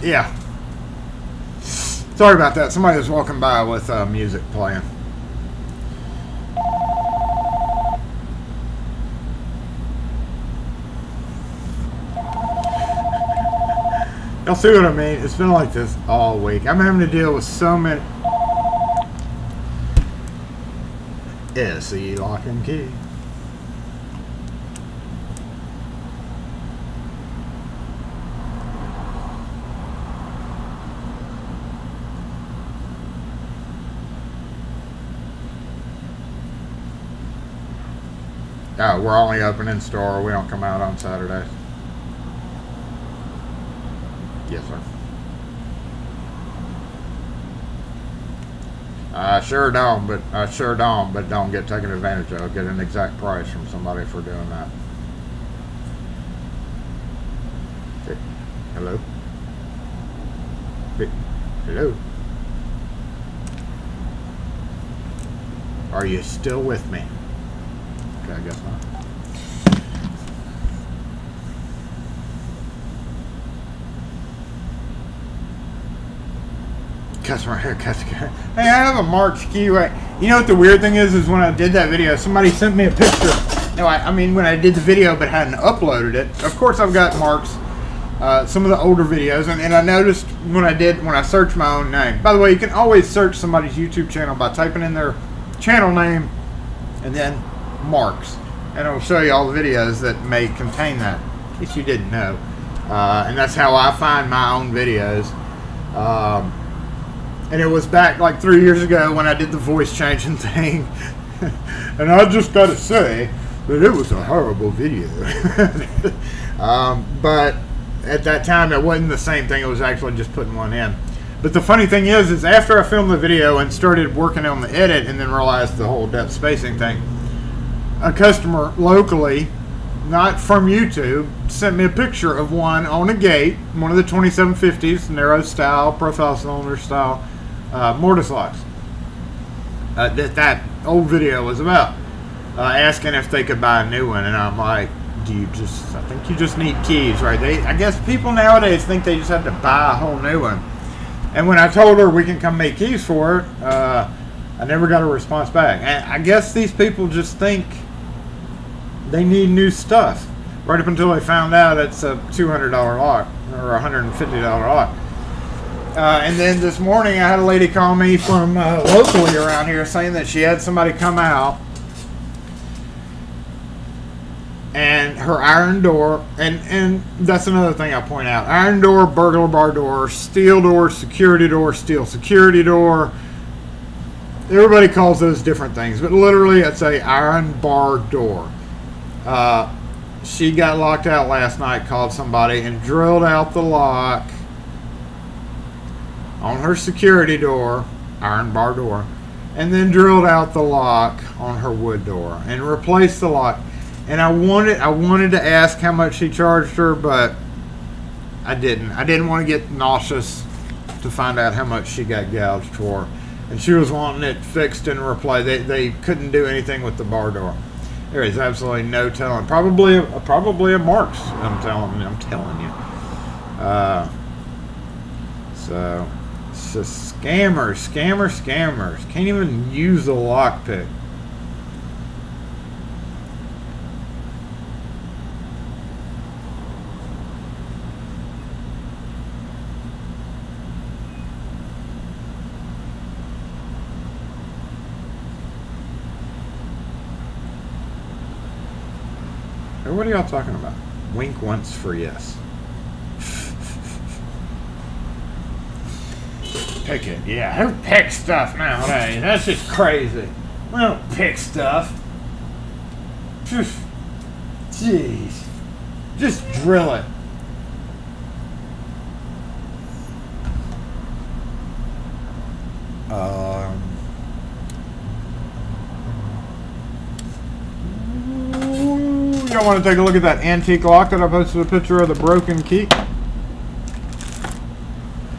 Yeah. Sorry about that. Somebody was walking by with music playing. Y'all see what I mean? It's been like this all week. I'm having to deal with so many. S3E lock and key. Oh, we're only open in store. We don't come out on Saturdays. Yes, sir. I sure don't, but don't get taken advantage of. Get an exact price from somebody for doing that. Hey, hello? Hey, hello? Are you still with me? Okay, I guess not. Customer haircuts. Hey, I have a Marks key right. You know what the weird thing is when I did that video, somebody sent me a picture. No, I mean when I did the video but hadn't uploaded it. Of course, I've got Marks, some of the older videos, and I noticed when I searched my own name. By the way, you can always search somebody's YouTube channel by typing in their channel name and then Marks, and it'll show you all the videos that may contain that, in case you didn't know. And that's how I find my own videos. And it was back like 3 years ago when I did the voice changing thing. And I just got to say that it was a horrible video. But at that time, it wasn't the same thing. It was actually just putting one in. But the funny thing is after I filmed the video and started working on the edit and then realized the whole depth spacing thing, a customer locally, not from YouTube, sent me a picture of one on a gate, one of the 2750s, narrow style, profile cylinder style, mortise locks. That old video was about, asking if they could buy a new one, and I'm like, I think you just need keys, right? I guess people nowadays think they just have to buy a whole new one. And when I told her we can come make keys for it, I never got a response back. And I guess these people just think they need new stuff, right up until they found out it's a $200 lock or a $150 lock. And then this morning I had a lady call me from locally around here saying that she had somebody come out and her iron door, and that's another thing I point out, iron door, burglar bar door, steel security door. Everybody calls those different things, but literally it's a iron bar door. She got locked out last night, called somebody and drilled out the lock on her security door, iron bar door, and then drilled out the lock on her wood door and replaced the lock. And I wanted to ask how much she charged her, but I didn't. I didn't want to get nauseous to find out how much she got gouged for. And she was wanting it fixed and replaced. They couldn't do anything with the bar door. There is absolutely no telling. Probably a Marks. I'm telling you. So it's just scammers. Can't even use the lockpick. What are y'all talking about? Wink once for yes. Pick it. Yeah, who picks stuff nowadays? That's just crazy. We don't pick stuff. Jeez. Just drill it. Y'all want to take a look at that antique lock that I posted a picture of, the broken key?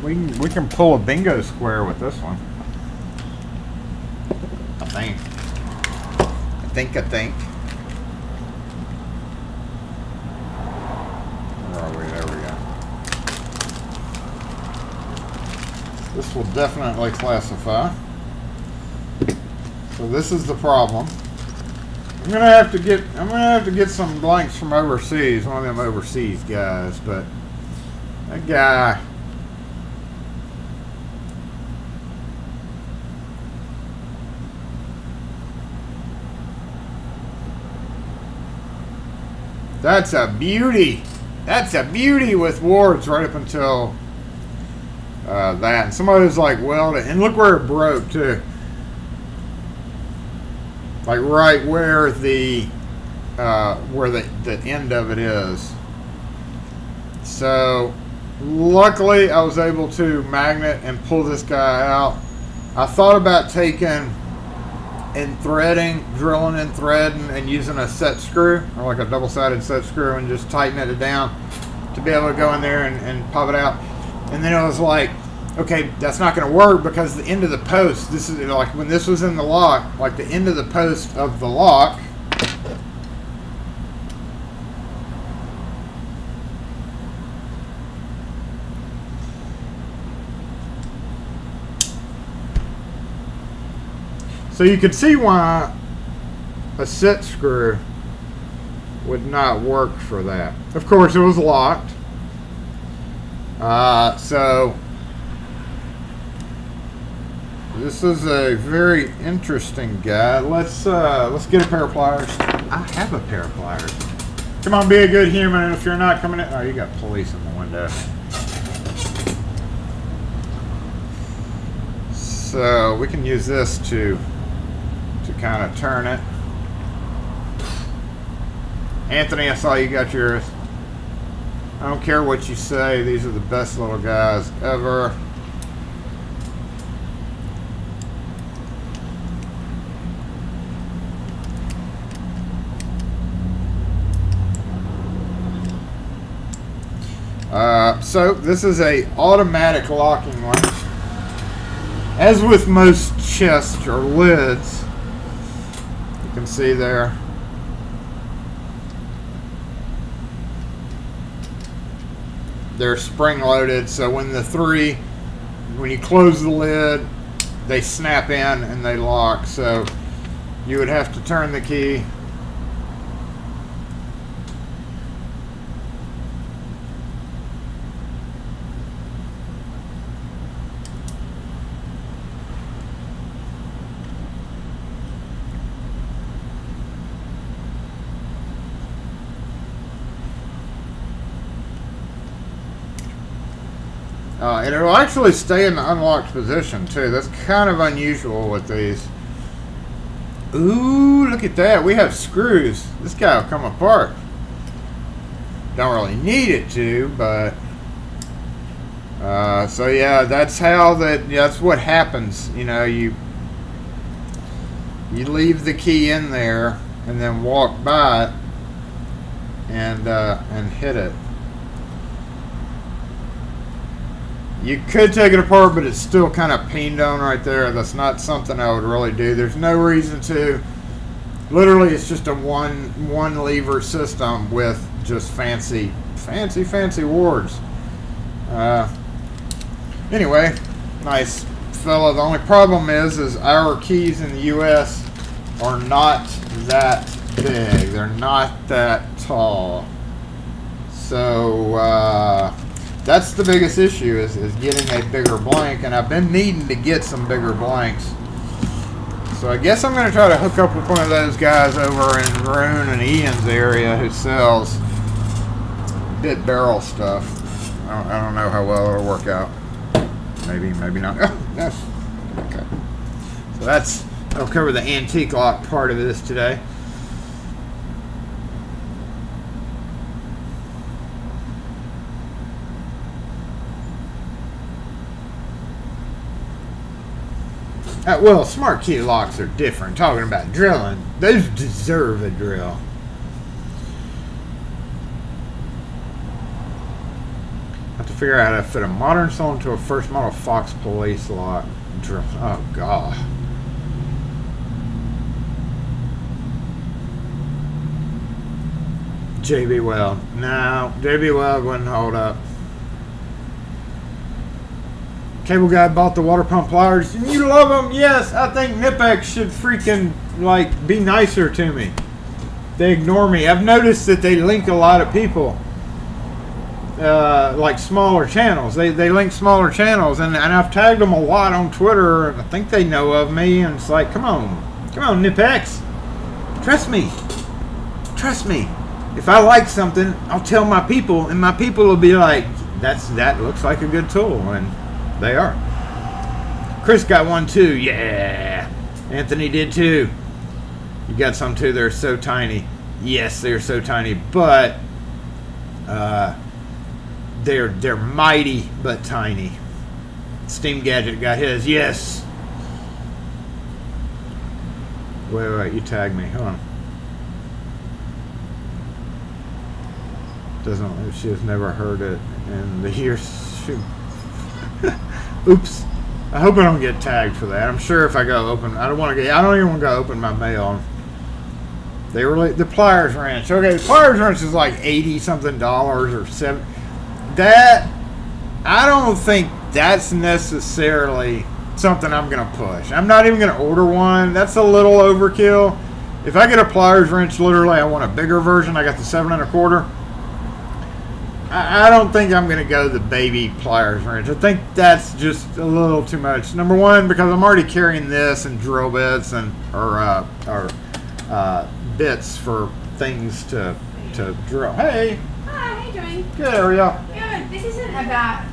We can pull a bingo square with this one. I think. Where are we? There we go. This will definitely classify. So this is the problem. I'm gonna have to get some blanks from overseas, one of them overseas guys, but that guy. That's a beauty. That's a beauty with wards right up until that. And somebody was like, well, and look where it broke too. Like right where the end of it is. So luckily I was able to magnet and pull this guy out. I thought about taking and threading, drilling and threading and using a set screw or like a double-sided set screw and just tightening it down to be able to go in there and pop it out. And then I was like, okay, that's not going to work because the end of the post, this is like when this was in the lock, like the end of the post of the lock so you could see why a set screw would not work for that. Of course, it was locked. So this is a very interesting guy. Let's get a pair of pliers. I have a pair of pliers. Come on, be a good human. And if you're not coming in, oh, you got police in the window. So we can use this to kind of turn it. Anthony, I saw you got yours. I don't care what you say. These are the best little guys ever. So this is a automatic locking one. As with most chests or lids, you can see there. They're spring loaded, so when you close the lid, they snap in and they lock. So you would have to turn the key. It'll actually stay in the unlocked position too. That's kind of unusual with these. Ooh, look at that. We have screws. This guy will come apart. Don't really need it to, but so yeah, that's what happens. You know, you leave the key in there and then walk by it and hit it. You could take it apart, but it's still kind of pinned on right there. That's not something I would really do. There's no reason to. Literally, it's just a one lever system with just fancy wards. Anyway, nice fella. The only problem is our keys in the U.S. are not that big. They're not that tall. So that's the biggest issue is getting a bigger blank, and I've been needing to get some bigger blanks. So I guess I'm going to try to hook up with one of those guys over in Rune and Ian's area who sells bit barrel stuff. I don't know how well it'll work out. Maybe not. Oh, yes. Okay. So that'll cover the antique lock part of this today. Well, smart key locks are different. Talking about drilling, those deserve a drill. I have to figure out how to fit a modern soul into a first model Fox police lock drill. Oh, God. JB Weld. No, JB Weld wouldn't hold up. Cable guy bought the water pump pliers. And you love them? Yes. I think Nipex should freaking, like, be nicer to me. They ignore me. I've noticed that they link a lot of people. Like smaller channels. They link smaller channels. And I've tagged them a lot on Twitter. I think they know of me. And it's like, come on. Come on, Nipex. Trust me. Trust me. If I like something, I'll tell my people. And my people will be like, that looks like a good tool. And they are. Chris got one too. Yeah. Anthony did too. You got some too. They're so tiny. Yes, they're so tiny, but they're mighty but tiny. Steam Gadget got his. Yes. Wait. You tagged me. Hold on. Doesn't. She has never heard it in the years. Oops. I hope I don't get tagged for that. I'm sure if I go open, I don't even want to go open my mail. They were like the pliers wrench. Okay, the pliers wrench is like $80 something or $7. That I don't think that's necessarily something I'm gonna push. I'm not even gonna order one. That's a little overkill. If I get a pliers wrench, literally, I want a bigger version. I got the 7 1/4. I don't think I'm going to go the baby pliers wrench. I think that's just a little too much. Number one, because I'm already carrying this and drill bits or bits for things to drill. Hey. Hi, how you doing? Good, how are y'all? Good. This isn't about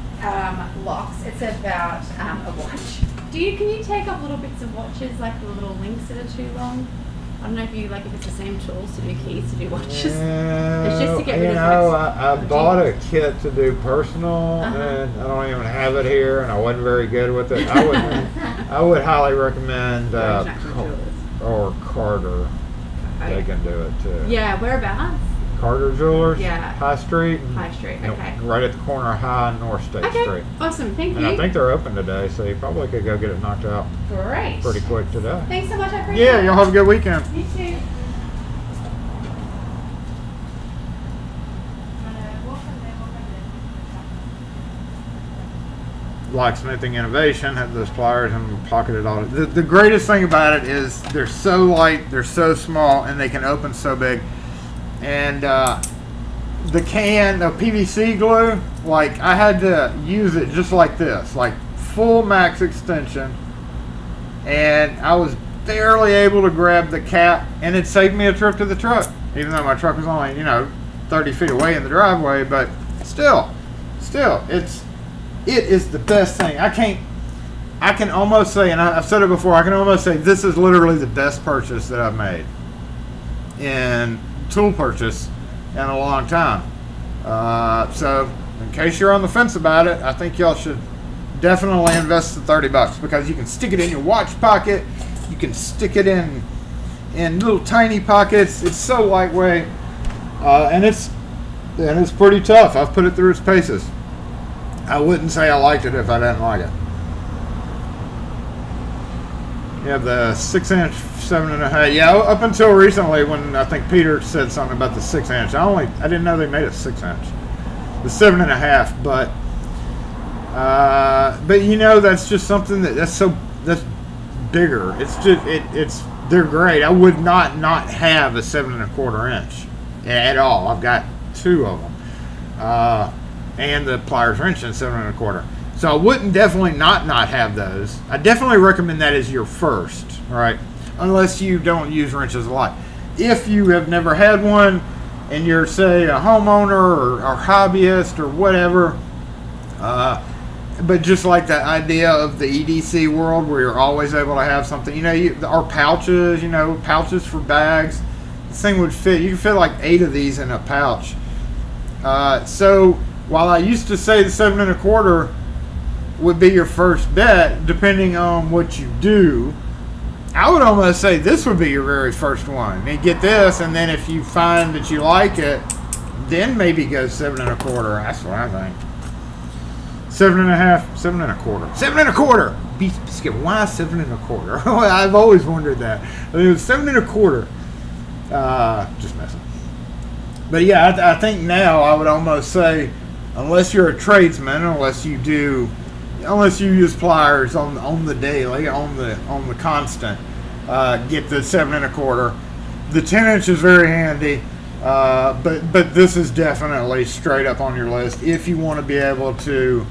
locks. It's about a watch. Can you take off little bits of watches, like the little links that are too long? I don't know if it's the same tools to do keys, to do watches. It's just to get rid of I bought a kit to do personal, and I don't even have it here, and I wasn't very good with it. I would highly recommend or Carter. Okay. They can do it too. Yeah, whereabouts? Carter Jewelers. Yeah. High Street. Okay. Right at the corner of High and North State Street. Awesome. Thank you. And I think they're open today, so you probably could go get it knocked out. Great. Pretty quick today. Thanks so much. I appreciate it. Yeah, y'all have a good weekend. You too. Locksmithing Innovation had those pliers and pocketed all. The greatest thing about it is they're so light, they're so small, and they can open so big. And the can of PVC glue, like I had to use it just like this, like full max extension, and I was barely able to grab the cap, and it saved me a trip to the truck, even though my truck was only 30 feet away in the driveway. But still, it is the best thing. I can almost say, and I've said it before, I can almost say this is literally the best purchase that I've made in tool purchase in a long time. So in case you're on the fence about it, I think y'all should definitely invest the $30 because you can stick it in your watch pocket. You can stick it in little tiny pockets. It's so lightweight, and it's pretty tough. I've put it through its paces. I wouldn't say I liked it if I didn't like it. You have the 6-inch, 7.5. Yeah, up until recently when I think Peter said something about the 6-inch. I didn't know they made a 6-inch. The 7.5, but that's just something that's bigger. It's just they're great. I would not have a 7.25 inch at all. I've got 2 of them, and the pliers wrench in 7.25. So I wouldn't definitely not have those. I definitely recommend that as your first, right? Unless you don't use wrenches a lot. If you have never had one and you're, say, a homeowner or hobbyist or whatever, but just like that idea of the EDC world where you're always able to have something, our pouches, pouches for bags. This thing would fit. You can fit like 8 of these in a pouch. So while I used to say the 7.25 would be your first bet, depending on what you do, I would almost say this would be your very first one. You get this, and then if you find that you like it, then maybe go 7.25. That's what I think. 7.5, 7.25. 7.25. Skip. Why 7.25? I've always wondered that. It was 7.25. Just messing. But yeah, I think now I would almost say, unless you're a tradesman, unless you do, unless you use pliers on the daily, on the constant, get the 7 1/4. The 10-inch is very handy, but this is definitely straight up on your list if you want to be able to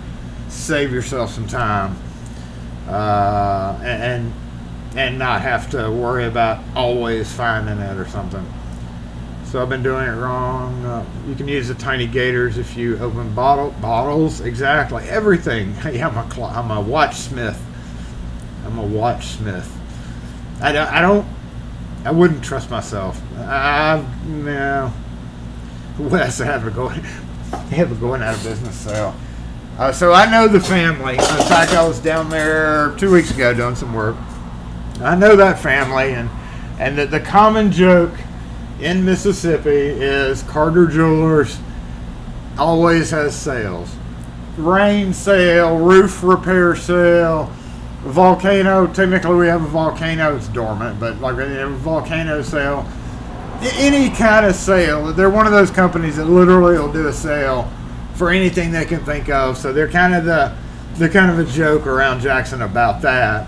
save yourself some time, and not have to worry about always finding it or something. So I've been doing it wrong. You can use the tiny gators if you open bottles. Exactly, everything. Yeah, I'm a watchsmith. I'm a watchsmith. I wouldn't trust myself. No. Wes have a going out of business sale. So I know the family. In fact, I was down there 2 weeks ago doing some work. I know that family, and the common joke in Mississippi is Carter Jewelers always has sales. Rain sale, roof repair sale, volcano. Technically, we have a volcano. It's dormant, but like a volcano sale. Any kind of sale. They're one of those companies that literally will do a sale for anything they can think of. So they're kind of a joke around Jackson about that.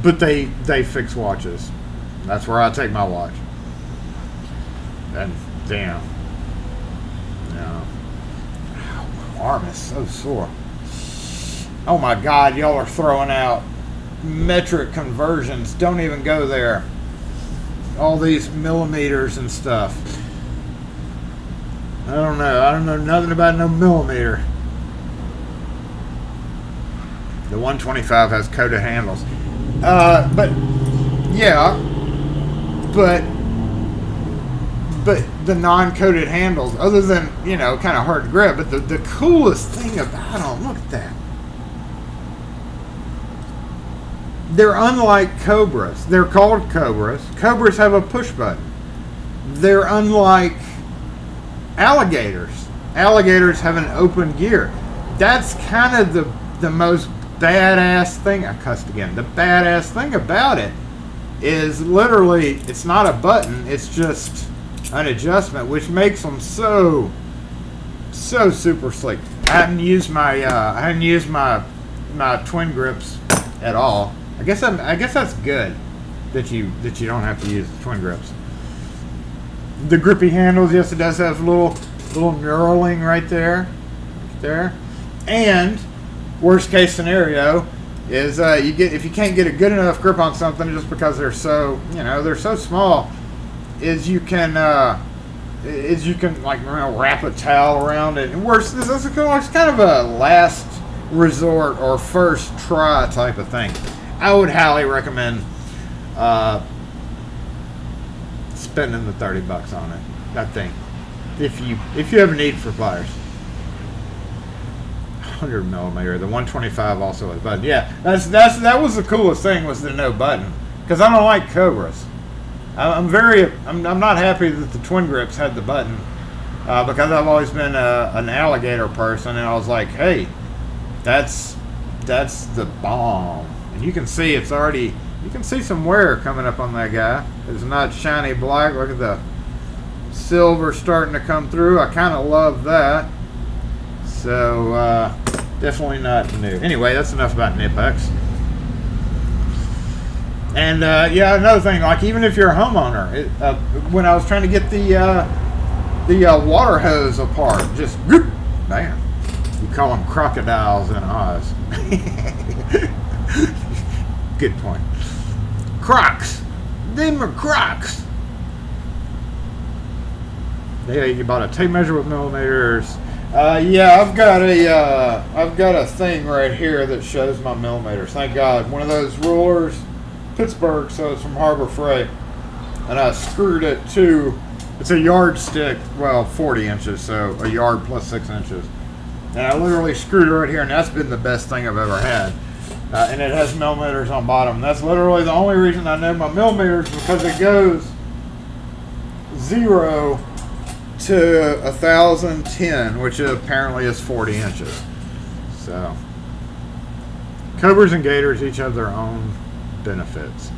But they fix watches. That's where I take my watch. And damn, no, my arm is so sore. Oh my God, y'all are throwing out metric conversions. Don't even go there. All these millimeters and stuff. I don't know nothing about no millimeter. The 125 has coated handles. But the non-coated handles, other than, kind of hard to grab, but the coolest thing about them, look at that. They're unlike Cobras. They're called Cobras. Cobras have a push button. They're unlike alligators. Alligators have an open gear. That's kind of the most badass thing. I cussed again. The badass thing about it is literally, it's not a button, it's just an adjustment, which makes them so super sleek. I hadn't used my twin grips at all. I guess that's good that you don't have to use the twin grips. The grippy handles, yes, it does have a little knurling right there, and worst case scenario is if you can't get a good enough grip on something just because they're so small, is you can like wrap a towel around it. And worse, this is kind of a last resort or first try type of thing. I would highly recommend spending the $30 on it. That thing, if you have a need for pliers. 100 millimeter. The 125 also has a button. Yeah, that was the coolest thing, was the no button, because I don't like Cobras. I'm not happy that the twin grips had the button, because I've always been an alligator person, and I was like, hey, that's the bomb. And you can see you can see some wear coming up on that guy. It's not shiny black. Look at the silver starting to come through. I kind of love that. So definitely not new. Anyway, that's enough about Nipex. And another thing, like even if you're a homeowner, when I was trying to get the water hose apart, just whoop, bam. You call them crocodiles in Oz. Good point. Crocs. Them are Crocs. Yeah, you bought a tape measure with millimeters. I've got a thing right here that shows my millimeters. Thank God. One of those rulers, Pittsburgh, so it's from Harbor Freight, and I screwed it to. It's a yardstick, 40 inches, so a yard plus 6 inches. And I literally screwed it right here, and that's been the best thing I've ever had. And it has millimeters on bottom. That's literally the only reason I know my millimeters, because it goes 0 to 1,010, which apparently is 40 inches. So, Cobras and Gators each have their own benefits.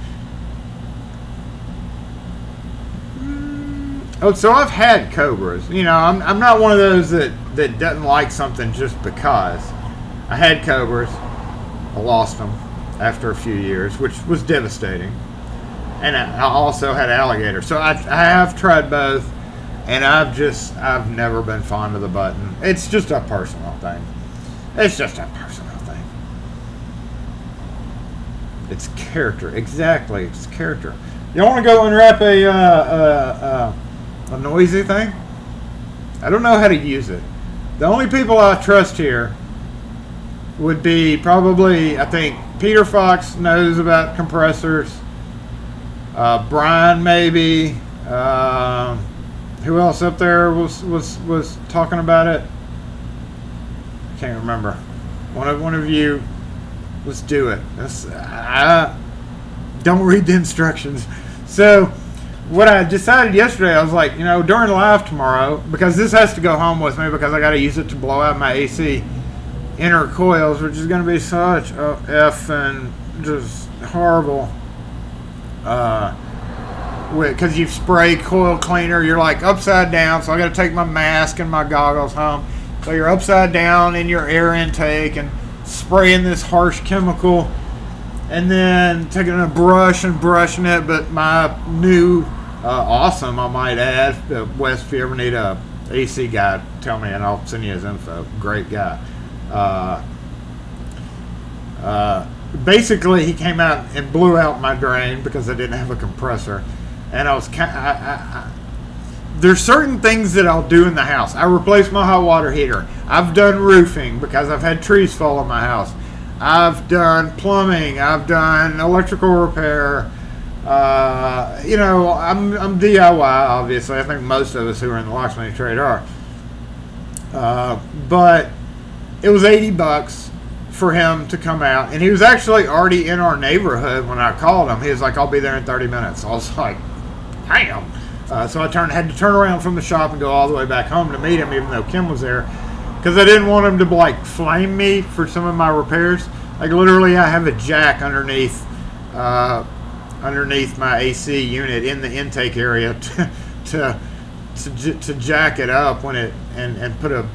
Oh, so I've had Cobras. I'm not one of those that doesn't like something just because. I had Cobras. I lost them after a few years, which was devastating. And I also had alligator. So I have tried both, and I've never been fond of the button. It's just a personal thing. It's just a personal thing. It's character. Exactly. It's character. You want to go unwrap a noisy thing? I don't know how to use it. The only people I trust here would be probably, I think, Peter Fox knows about compressors. Brian maybe. Who else up there was talking about it? I can't remember. One of you. Let's do it. Don't read the instructions. So what I decided yesterday, I was like, during live tomorrow, because this has to go home with me because I got to use it to blow out my AC inner coils, which is going to be such a effing just horrible. Because you spray coil cleaner, you're like upside down, so I got to take my mask and my goggles home. So you're upside down in your air intake and spraying this harsh chemical, and then taking a brush and brushing it. But my new, awesome, I might add, Wes, if you ever need a AC guy, tell me and I'll send you his info. Great guy. Basically, he came out and blew out my drain because I didn't have a compressor. And I was there's certain things that I'll do in the house. I replaced my hot water heater. I've done roofing because I've had trees fall on my house. I've done plumbing. I've done electrical repair. I'm DIY, obviously. I think most of us who are in the locksmith trade are. But it was $80 for him to come out, and he was actually already in our neighborhood when I called him. He was like, "I'll be there in 30 minutes." I was like, "Damn!" So I had to turn around from the shop and go all the way back home to meet him, even though Kim was there, because I didn't want him to flame me for some of my repairs. Like literally, I have a jack underneath my AC unit in the intake area to jack it up when it and put a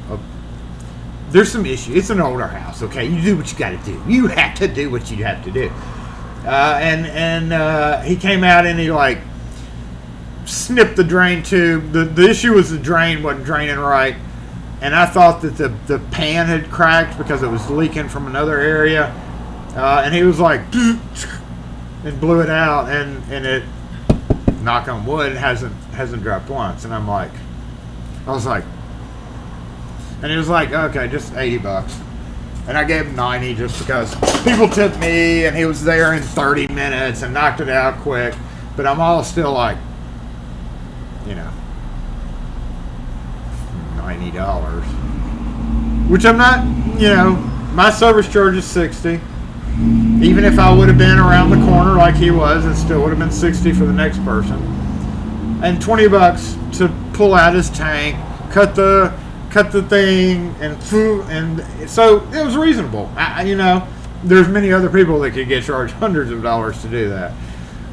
there's some issue. It's an older house, okay? You do what you got to do. You have to do what you have to do. He came out and he snipped the drain tube. The issue was the drain wasn't draining right, and I thought that the pan had cracked because it was leaking from another area. And he was like, and blew it out, and it, knock on wood, hasn't dropped once. And I was like. And he was like, "Okay, just $80." And I gave him 90 just because people tipped me, and he was there in 30 minutes and knocked it out quick. But I'm all still like, $90. Which I'm not, my service charge is $60. Even if I would have been around the corner like he was, it still would have been $60 for the next person. And $20 to pull out his tank, cut the thing, and so it was reasonable. There's many other people that could get charged hundreds of dollars to do that.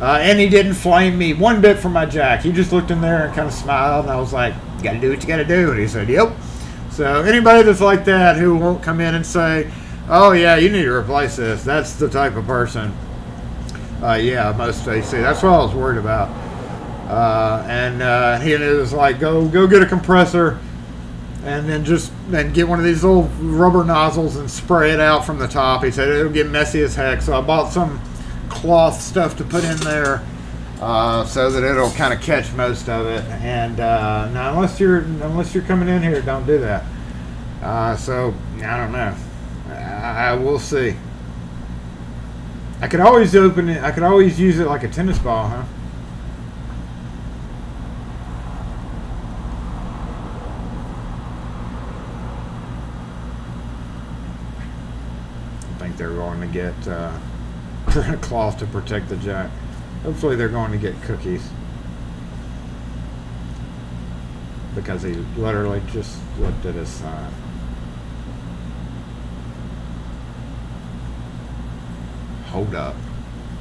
And he didn't flame me one bit for my jack. He just looked in there and kind of smiled, and I was like, "You got to do what you got to do." And he said, "Yep." So anybody that's like that who won't come in and say, "Oh yeah, you need to replace this," that's the type of person. Most AC. That's what I was worried about. He was like, "Go get a compressor." And then get one of these little rubber nozzles and spray it out from the top. He said it'll get messy as heck. So I bought some cloth stuff to put in there so that it'll kind of catch most of it. And now, unless you're coming in here, don't do that. So I don't know. I will see. I could always open it. I could always use it like a tennis ball, huh? They're going to get cloth to protect the jack. Hopefully they're going to get cookies, because he literally just looked at his sign. Hold up.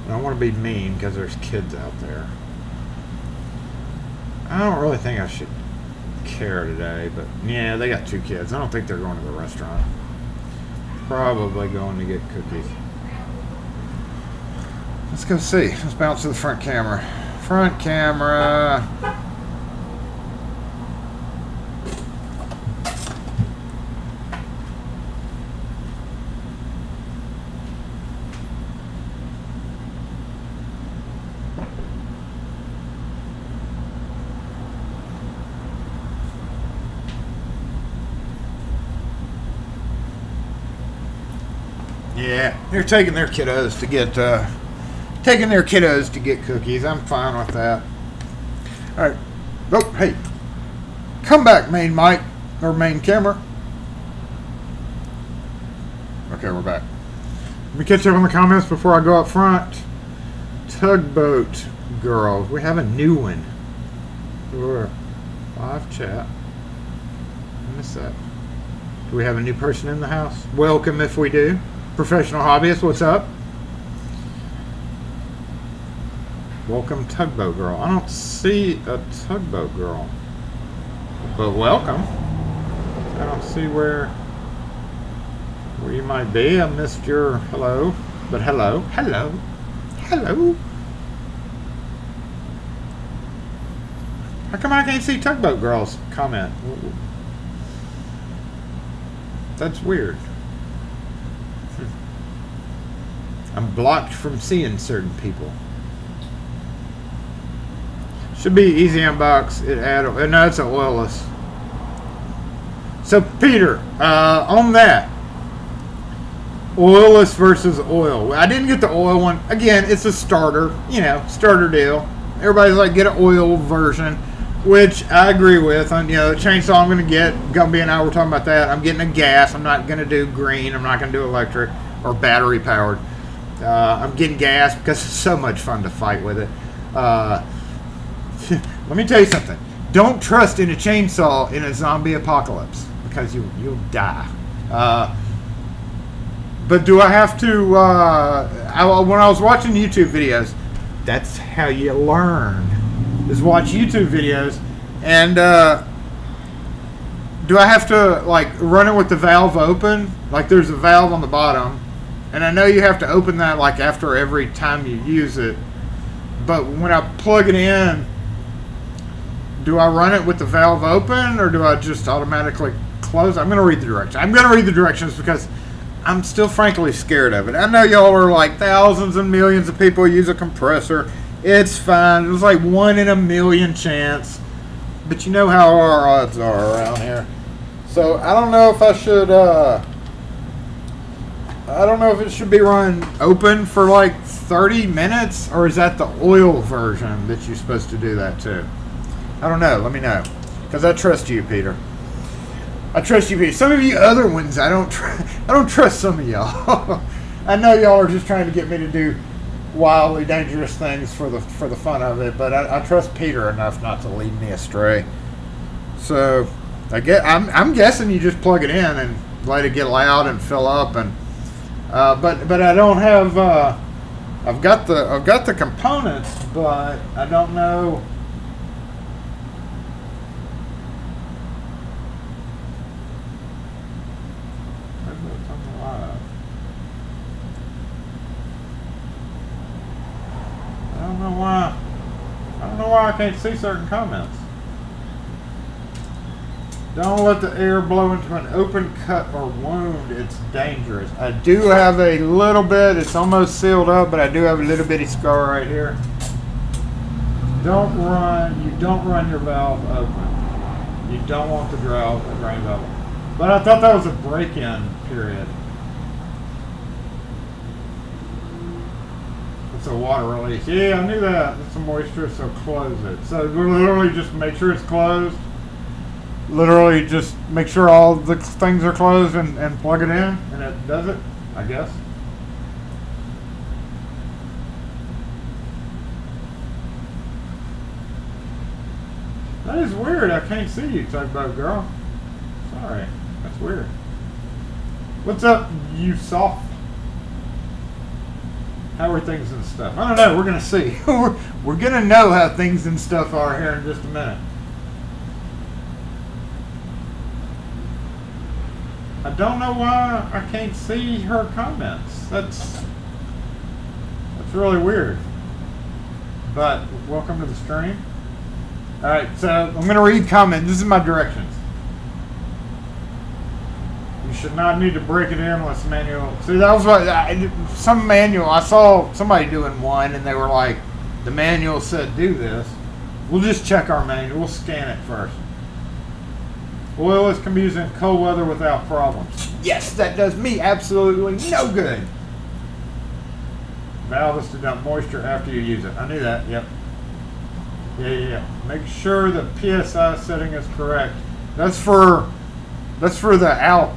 I don't want to be mean because there's kids out there. I don't really think I should care today, but yeah, they got 2 kids. I don't think they're going to the restaurant. Probably going to get cookies. Let's go see. Let's bounce to the front camera. Front camera. Yeah, they're taking their kiddos to get cookies. I'm fine with that. All right. Oh, hey, come back, main mic or main camera. Okay, we're back. Let me catch up on the comments before I go up front. Tugboat girl, we have a new one. Sure. Live chat. I missed that. Do we have a new person in the house? Welcome if we do. Professional hobbyist, what's up? Welcome, Tugboat Girl. I don't see a Tugboat Girl, but welcome. I don't see where you might be. I missed your hello, but hello. How come I can't see Tugboat Girl's comment? That's weird. I'm blocked from seeing certain people. Should be easy unbox. No, it's an oilless. So Peter, on that, oilless versus oil. I didn't get the oil one. Again, it's a starter, starter deal. Everybody's like, get an oil version, which I agree with. The chainsaw I'm gonna get, Gumby and I were talking about that. I'm getting a gas. I'm not gonna do green. I'm not gonna do electric or battery powered. I'm getting gas because it's so much fun to fight with it. Let me tell you something. Don't trust in a chainsaw in a zombie apocalypse because you'll die. But do I have to? When I was watching YouTube videos, that's how you learn. Is watch YouTube videos, and do I have to run it with the valve open? Like there's a valve on the bottom. And I know you have to open that after every time you use it. But when I plug it in, do I run it with the valve open or do I just automatically close? I'm going to read the directions. I'm going to read the directions because I'm still frankly scared of it. I know y'all are like thousands and millions of people use a compressor. It's fine. It's like 1 in a million chance. But you know how our odds are around here. So I don't know if I should... I don't know if it should be run open for 30 minutes, or is that the oil version that you're supposed to do that too? I don't know. Let me know, because I trust you, Peter. I trust you, Peter. Some of you other ones, I don't trust some of y'all. I know y'all are just trying to get me to do wildly dangerous things for the fun of it, but I trust Peter enough not to lead me astray. So I'm guessing you just plug it in and let it get loud and fill up and. But I don't have. I've got the components, but I don't know. I don't know why. I don't know why I can't see certain comments. Don't let the air blow into an open cut or wound. It's dangerous. I do have a little bit. It's almost sealed up, but I do have a little bitty scar right here. You don't run your valve open. You don't want the drain valve. But I thought that was a break-in period. It's a water release. Yeah, I knew that. It's some moisture, so close it. So literally just make sure it's closed. Literally just make sure all the things are closed and plug it in, and it does it, I guess. That is weird. I can't see you, Tugboat Girl. Sorry. That's weird. What's up, you soft? How are things and stuff? I don't know. We're going to see. We're going to know how things and stuff are here in just a minute. I don't know why I can't see her comments. That's It's really weird. But welcome to the stream. All right, so I'm going to read comment. This is my directions. You should not need to break it in unless manual. See, that was what some manual. I saw somebody doing one, and they were like, the manual said do this. We'll just check our manual. We'll scan it first. Oilless can be used in cold weather without problems. Yes, that does me absolutely no good. Valve is to dump moisture after you use it. I knew that. Yep. Yeah. Make sure the PSI setting is correct. That's for the out.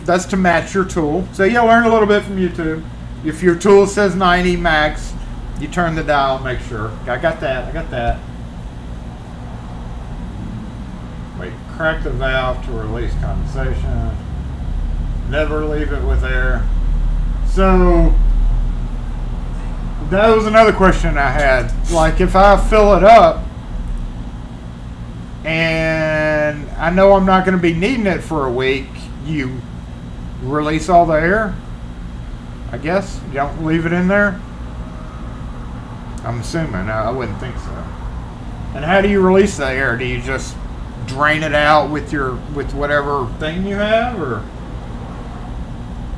That's to match your tool. So you learn a little bit from YouTube. If your tool says 90 max, you turn the dial. Make sure. I got that. Wait. Crack the valve to release condensation. Never leave it with air. So that was another question I had. Like, if I fill it up and I know I'm not going to be needing it for a week, you release all the air, I guess? You don't leave it in there? I'm assuming. I wouldn't think so. And how do you release the air? Do you just drain it out with whatever thing you have? Or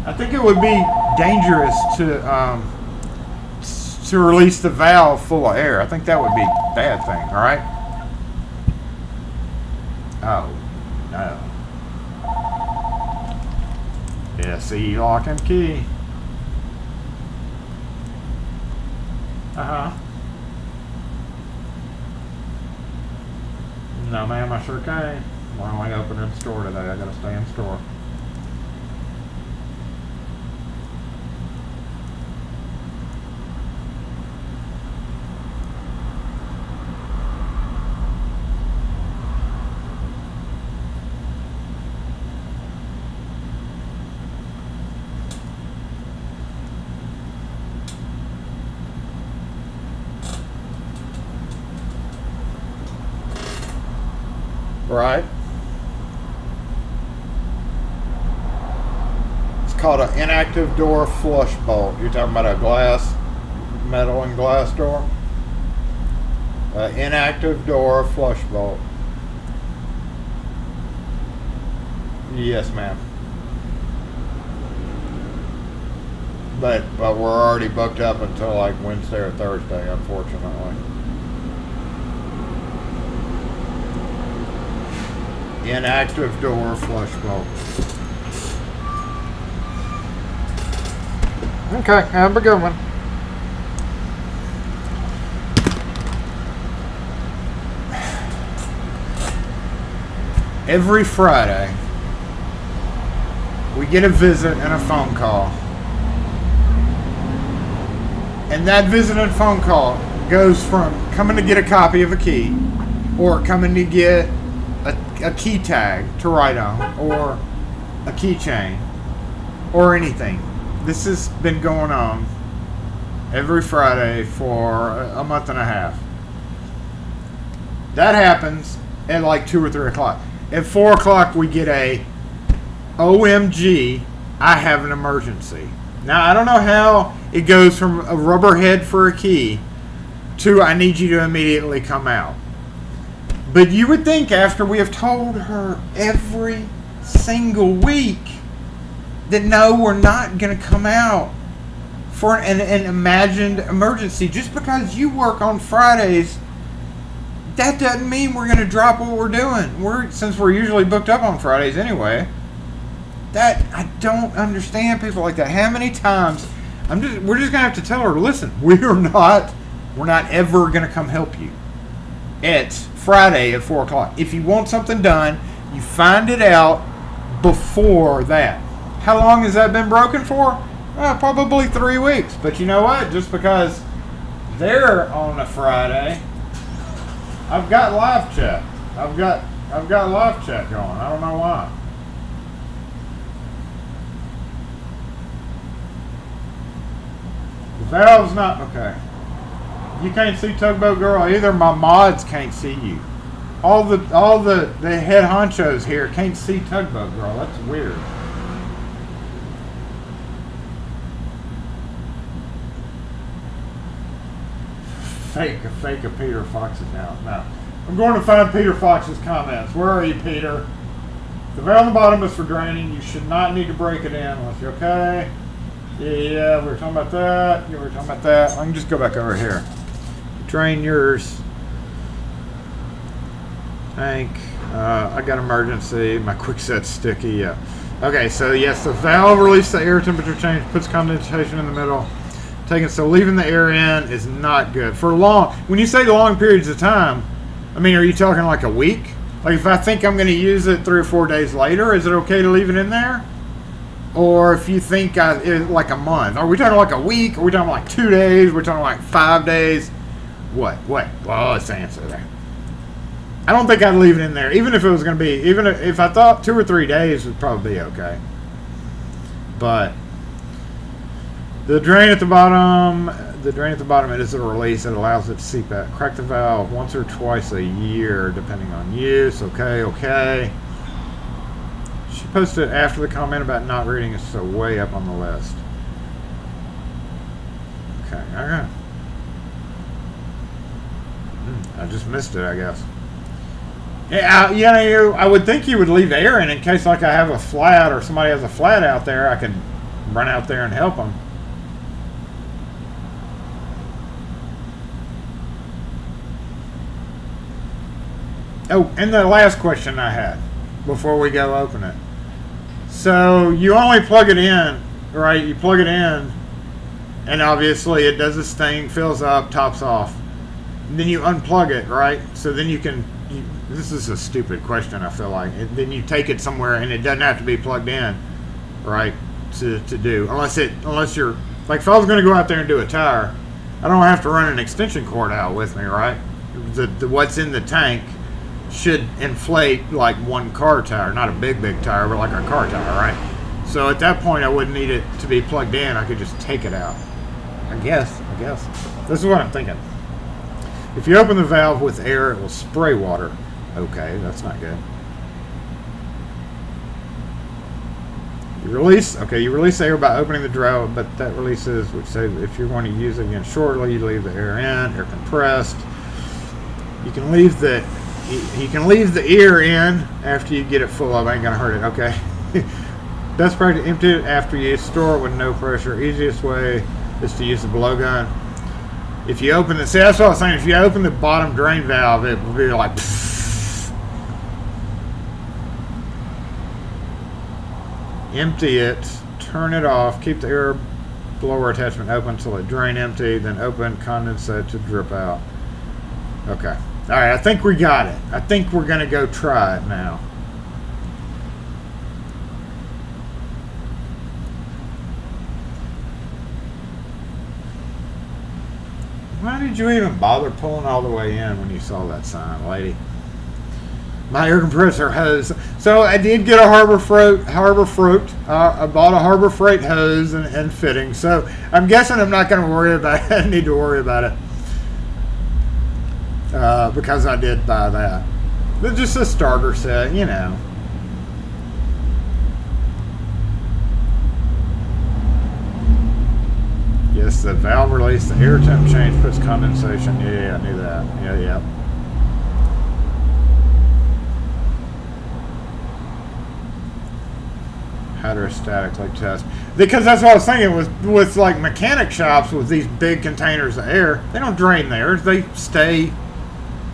I think it would be dangerous to release the valve full of air. I think that would be a bad thing, all right? Oh, no. SE lock and key. Uh-huh. No, ma'am, I sure can't. We're only open in store today. I gotta stay in store. Right. It's called an inactive door flush bolt. You're talking about a metal and glass door? Inactive door flush bolt. Yes, ma'am. But we're already booked up until like Wednesday or Thursday, unfortunately. Inactive door flush bolt. Okay, have a good one. Every Friday, we get a visit and a phone call. And that visit and phone call goes from coming to get a copy of a key, or coming to get a key tag to write on, or a keychain, or anything. This has been going on every Friday for a month and a half. That happens at like 2 or 3 o'clock. At 4 o'clock, we get a OMG, I have an emergency. Now, I don't know how it goes from a rubber head for a key to I need you to immediately come out. But you would think, after we have told her every single week that no, we're not going to come out for an imagined emergency. Just because you work on Fridays, that doesn't mean we're going to drop what we're doing. Since we're usually booked up on Fridays anyway. That, I don't understand people like that. How many times we're just going to have to tell her, listen, we're not ever going to come help you. It's Friday at 4 o'clock. If you want something done, you find it out before that. How long has that been broken for? Probably 3 weeks. But you know what? Just because they're on a Friday, I've got live chat. I've got live chat going. I don't know why. The valve's not okay. You can't see Tugboat Girl either. My mods can't see you. All the head honchos here can't see Tugboat Girl. That's weird. fake a Peter Fox's now. No. I'm going to find Peter Fox's comments. Where are you, Peter? The valve on the bottom is for draining. You should not need to break it in unless you're okay. Yeah, we were talking about that. Yeah, we were talking about that. I can just go back over here. Drain yours. Tank. I got emergency. My quick set's sticky. Yeah. Okay, so yes, the valve releases the air temperature change, puts condensation in the middle. So leaving the air in is not good. For long, when you say long periods of time, I mean, are you talking like a week? Like if I think I'm going to use it 3 or 4 days later, is it okay to leave it in there? Or if you think like a month, are we talking like a week? Are we talking like 2 days? We're talking like 5 days? What? Well, let's answer that. I don't think I'd leave it in there, even if it was going to be, even if I thought 2 or 3 days would probably be okay. But the drain at the bottom, it is a release that allows it to seep out. Crack the valve once or twice a year, depending on use. Okay. She posted after the comment about not reading it, so way up on the list. Okay. I just missed it, I guess. Yeah, I would think you would leave air in case, like, I have a flat or somebody has a flat out there. I can run out there and help them. Oh, and the last question I had before we go open it. So you only plug it in, right? You plug it in, and obviously it does its thing, fills up, tops off. And then you unplug it, right? So then you can. This is a stupid question, I feel like. Then you take it somewhere, and it doesn't have to be plugged in, right? To do, unless you're like, if I was going to go out there and do a tire, I don't have to run an extension cord out with me, right? The what's in the tank should inflate like one car tire, not a big tire, but like a car tire, right? So at that point, I wouldn't need it to be plugged in. I could just take it out. I guess. This is what I'm thinking. If you open the valve with air, it will spray water. Okay, that's not good. You release the air by opening the drawer, but that releases, which says if you're going to use it again shortly, you leave the air in, air compressed. You can leave the air in after you get it full of. I ain't gonna hurt it. Okay. Best practice: empty it after you store it with no pressure. Easiest way is to use the blowgun. If you open that's what I was saying. If you open the bottom drain valve, it will be like. Empty it, turn it off, keep the air blower attachment open until it drain empty, then open condensate to drip out. Okay. All right, I think we got it. I think we're going to go try it now. Why did you even bother pulling all the way in when you saw that sign, lady? My air compressor hose. So I did get a Harbor Freight. I bought a Harbor Freight hose and fitting. So I'm guessing I'm not going to worry about it. I need to worry about it because I did buy that. But just a starter set, you know. Yes, the valve release, the air temp change puts condensation. Yeah, I knew that. Yeah. Hydrostatically test, because that's what I was thinking with like mechanic shops with these big containers of air. They don't drain theirs; they stay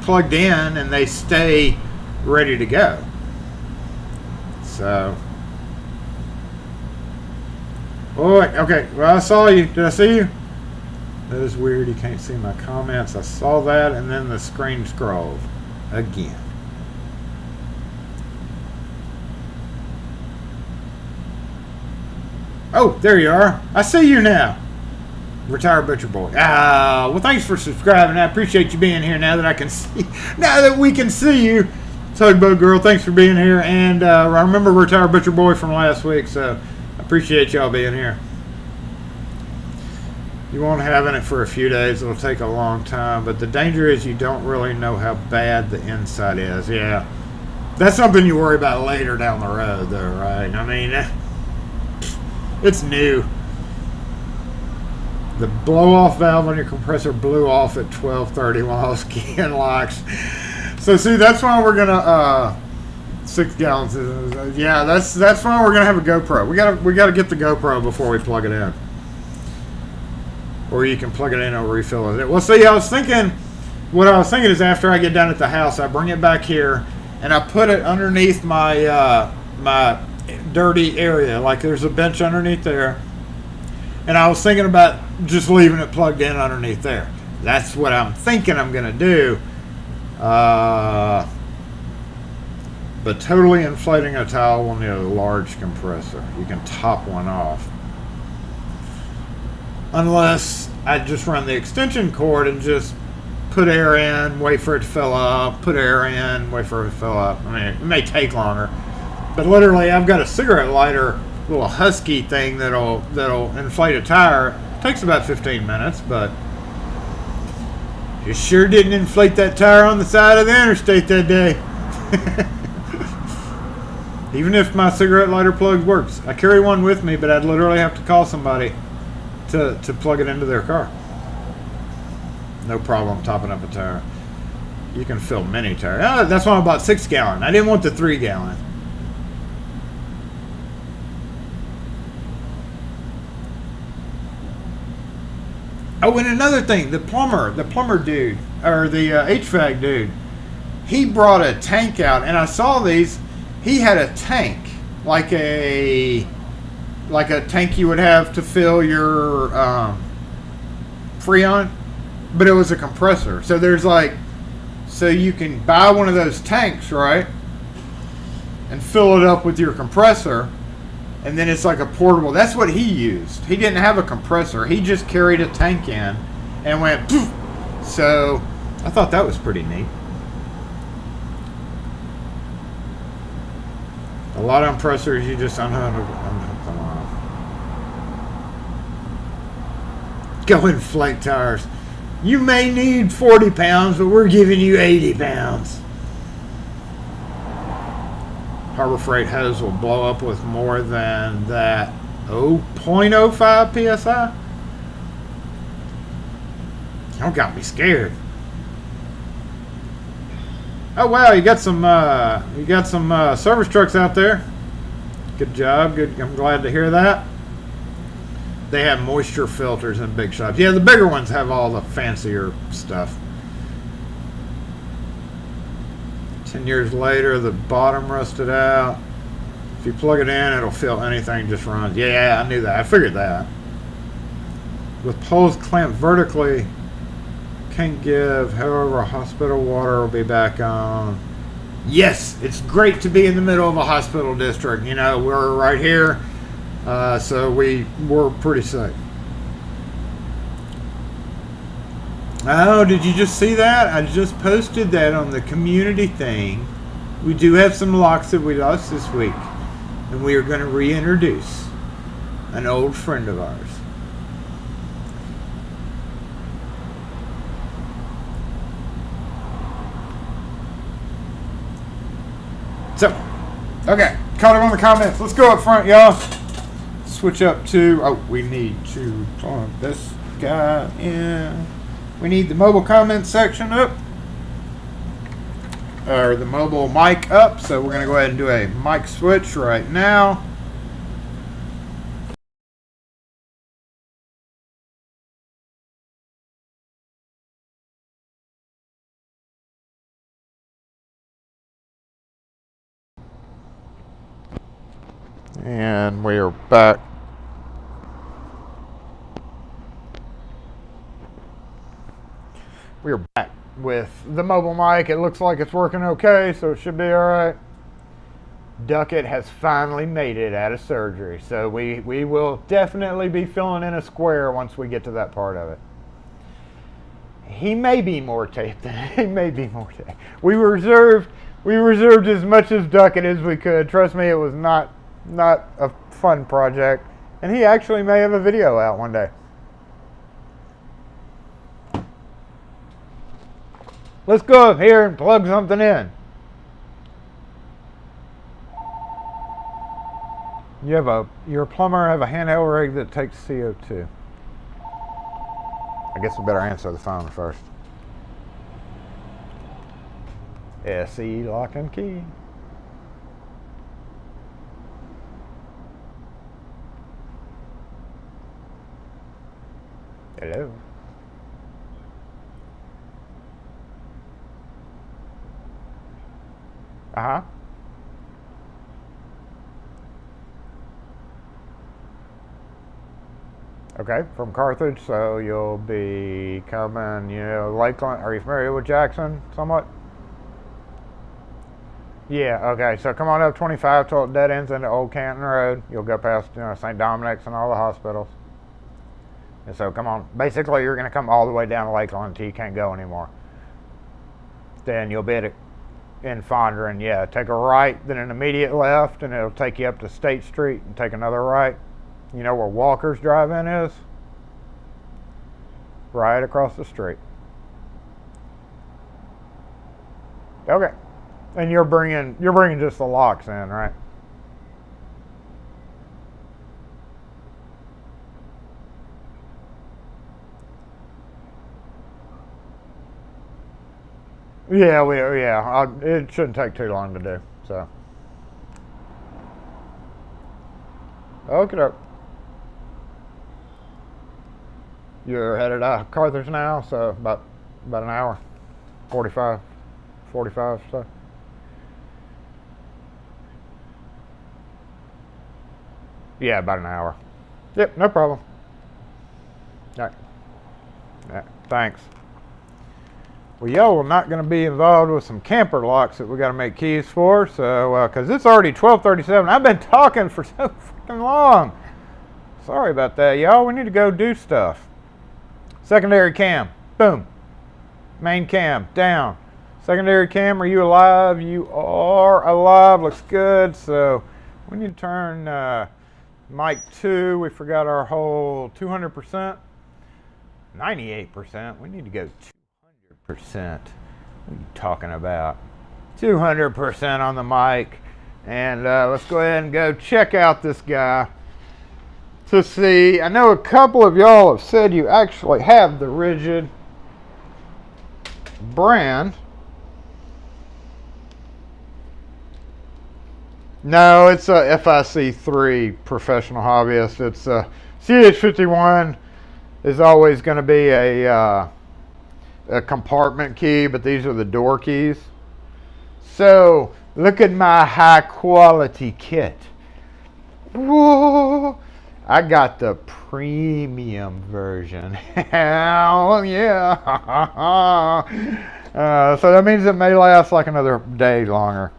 plugged in and they stay ready to go. So, oh, okay. Well, I saw you. Did I see you? That is weird. You can't see my comments. I saw that, and then the screen scrolled again. Oh, there you are. I see you now. Retired Butcher Boy. Well, thanks for subscribing. I appreciate you being here now that I can see. Now that we can see you. Tugboat Girl, thanks for being here. And I remember Retired Butcher Boy from last week, so I appreciate y'all being here. You won't have it for a few days. It'll take a long time. But the danger is you don't really know how bad the inside is. Yeah. That's something you worry about later down the road, though, right? I mean, it's new. The blow-off valve on your compressor blew off at 12:30 while I was keying locks. So see, that's why we're gonna 6 gallons. Yeah, that's why we're gonna have a GoPro. We gotta get the GoPro before we plug it in, or you can plug it in and refill it. Well, see, what I was thinking is after I get done at the house, I bring it back here and I put it underneath my my dirty area. Like there's a bench underneath there. And I was thinking about just leaving it plugged in underneath there. That's what I'm thinking I'm going to do. But totally inflating a towel will need a large compressor. You can top one off. Unless I just run the extension cord and just put air in, wait for it to fill up, put air in, wait for it to fill up. I mean, it may take longer. But literally, I've got a cigarette lighter, little husky thing that'll inflate a tire. It takes about 15 minutes, but you sure didn't inflate that tire on the side of the interstate that day. Even if my cigarette lighter plug works. I carry one with me, but I'd literally have to call somebody to plug it into their car. No problem topping up a tire. You can fill many tires. Oh, that's why I bought 6 gallon. I didn't want the 3 gallon. Oh, and another thing, the plumber dude, or the HVAC dude, he brought a tank out, and I saw these. He had a tank, like a tank you would have to fill your Freon, but it was a compressor. So so you can buy one of those tanks, right, and fill it up with your compressor. And then it's like a portable. That's what he used. He didn't have a compressor. He just carried a tank in and went poof. So I thought that was pretty neat. A lot of compressors, you just unhook them off. Go inflate tires. You may need 40 pounds, but we're giving you 80 pounds. Harbor Freight hose will blow up with more than that 0.05 psi. Don't got me scared. Oh wow, you got some service trucks out there. Good job. Good. I'm glad to hear that. They have moisture filters in big shops. Yeah, the bigger ones have all the fancier stuff. 10 years later, the bottom rusted out. If you plug it in, it'll fill anything, just runs. Yeah, I knew that. I figured that. With poles clamped vertically, can't give. However, hospital water will be back on. Yes, it's great to be in the middle of a hospital district. You know, we're right here, so we're pretty safe. Oh, did you just see that? I just posted that on the community thing. We do have some locks that we lost this week, and we are going to reintroduce an old friend of ours. So, okay, caught him on the comments. Let's go up front, y'all. Switch up to, we need to plug this guy in. We need the mobile comment section up, or the mobile mic up. So we're going to go ahead and do a mic switch right now. And we are back. We're back with the mobile mic. It looks like it's working okay, so it should be all right. Duckett has finally made it out of surgery, so we will definitely be filling in a square once we get to that part of it. He may be more taped than he may be more taped. We reserved as much as Duckett as we could. Trust me, it was not a fun project, and he actually may have a video out one day. Let's go up here and plug something in. You're a plumber, have a handheld rig that takes CO2. I guess we better answer the phone first. SE lock and key. Hello. Uh-huh. Okay, from Carthage, so you'll be coming, Lakeland. Are you familiar with Jackson somewhat? Yeah, okay, so come on up 25 till it dead ends into Old Canton Road. You'll go past, St. Dominic's and all the hospitals. And so come on, basically you're going to come all the way down to Lakeland until you can't go anymore. Then you'll be in Fondren, yeah. Take a right, then an immediate left, and it'll take you up to State Street and take another right. You know where Walker's Drive-In is? Right across the street. Okay. And you're bringing just the locks in, right? Yeah, it shouldn't take too long to do, so. Okay. You're headed out of Carthage now, so about an hour, 45, so. Yeah, about an hour. Yep, no problem. All right. Yeah, thanks. Well, y'all are not going to be involved with some camper locks that we got to make keys for, so because it's already 12:37. I've been talking for so freaking long. Sorry about that, y'all. We need to go do stuff. Secondary cam, boom. Main cam, down. Secondary cam, are you alive? You are alive. Looks good. So we need to turn mic 2. We forgot our whole 200%. 98%. We need to go 200%. What are you talking about? 200% on the mic. And let's go ahead and go check out this guy to see. I know a couple of y'all have said you actually have the Rigid brand. No, it's a FIC3 professional hobbyist. It's a CH51 is always going to be a compartment key, but these are the door keys. So look at my high quality kit. Whoa. I got the premium version. Hell yeah. So that means it may last like another day longer.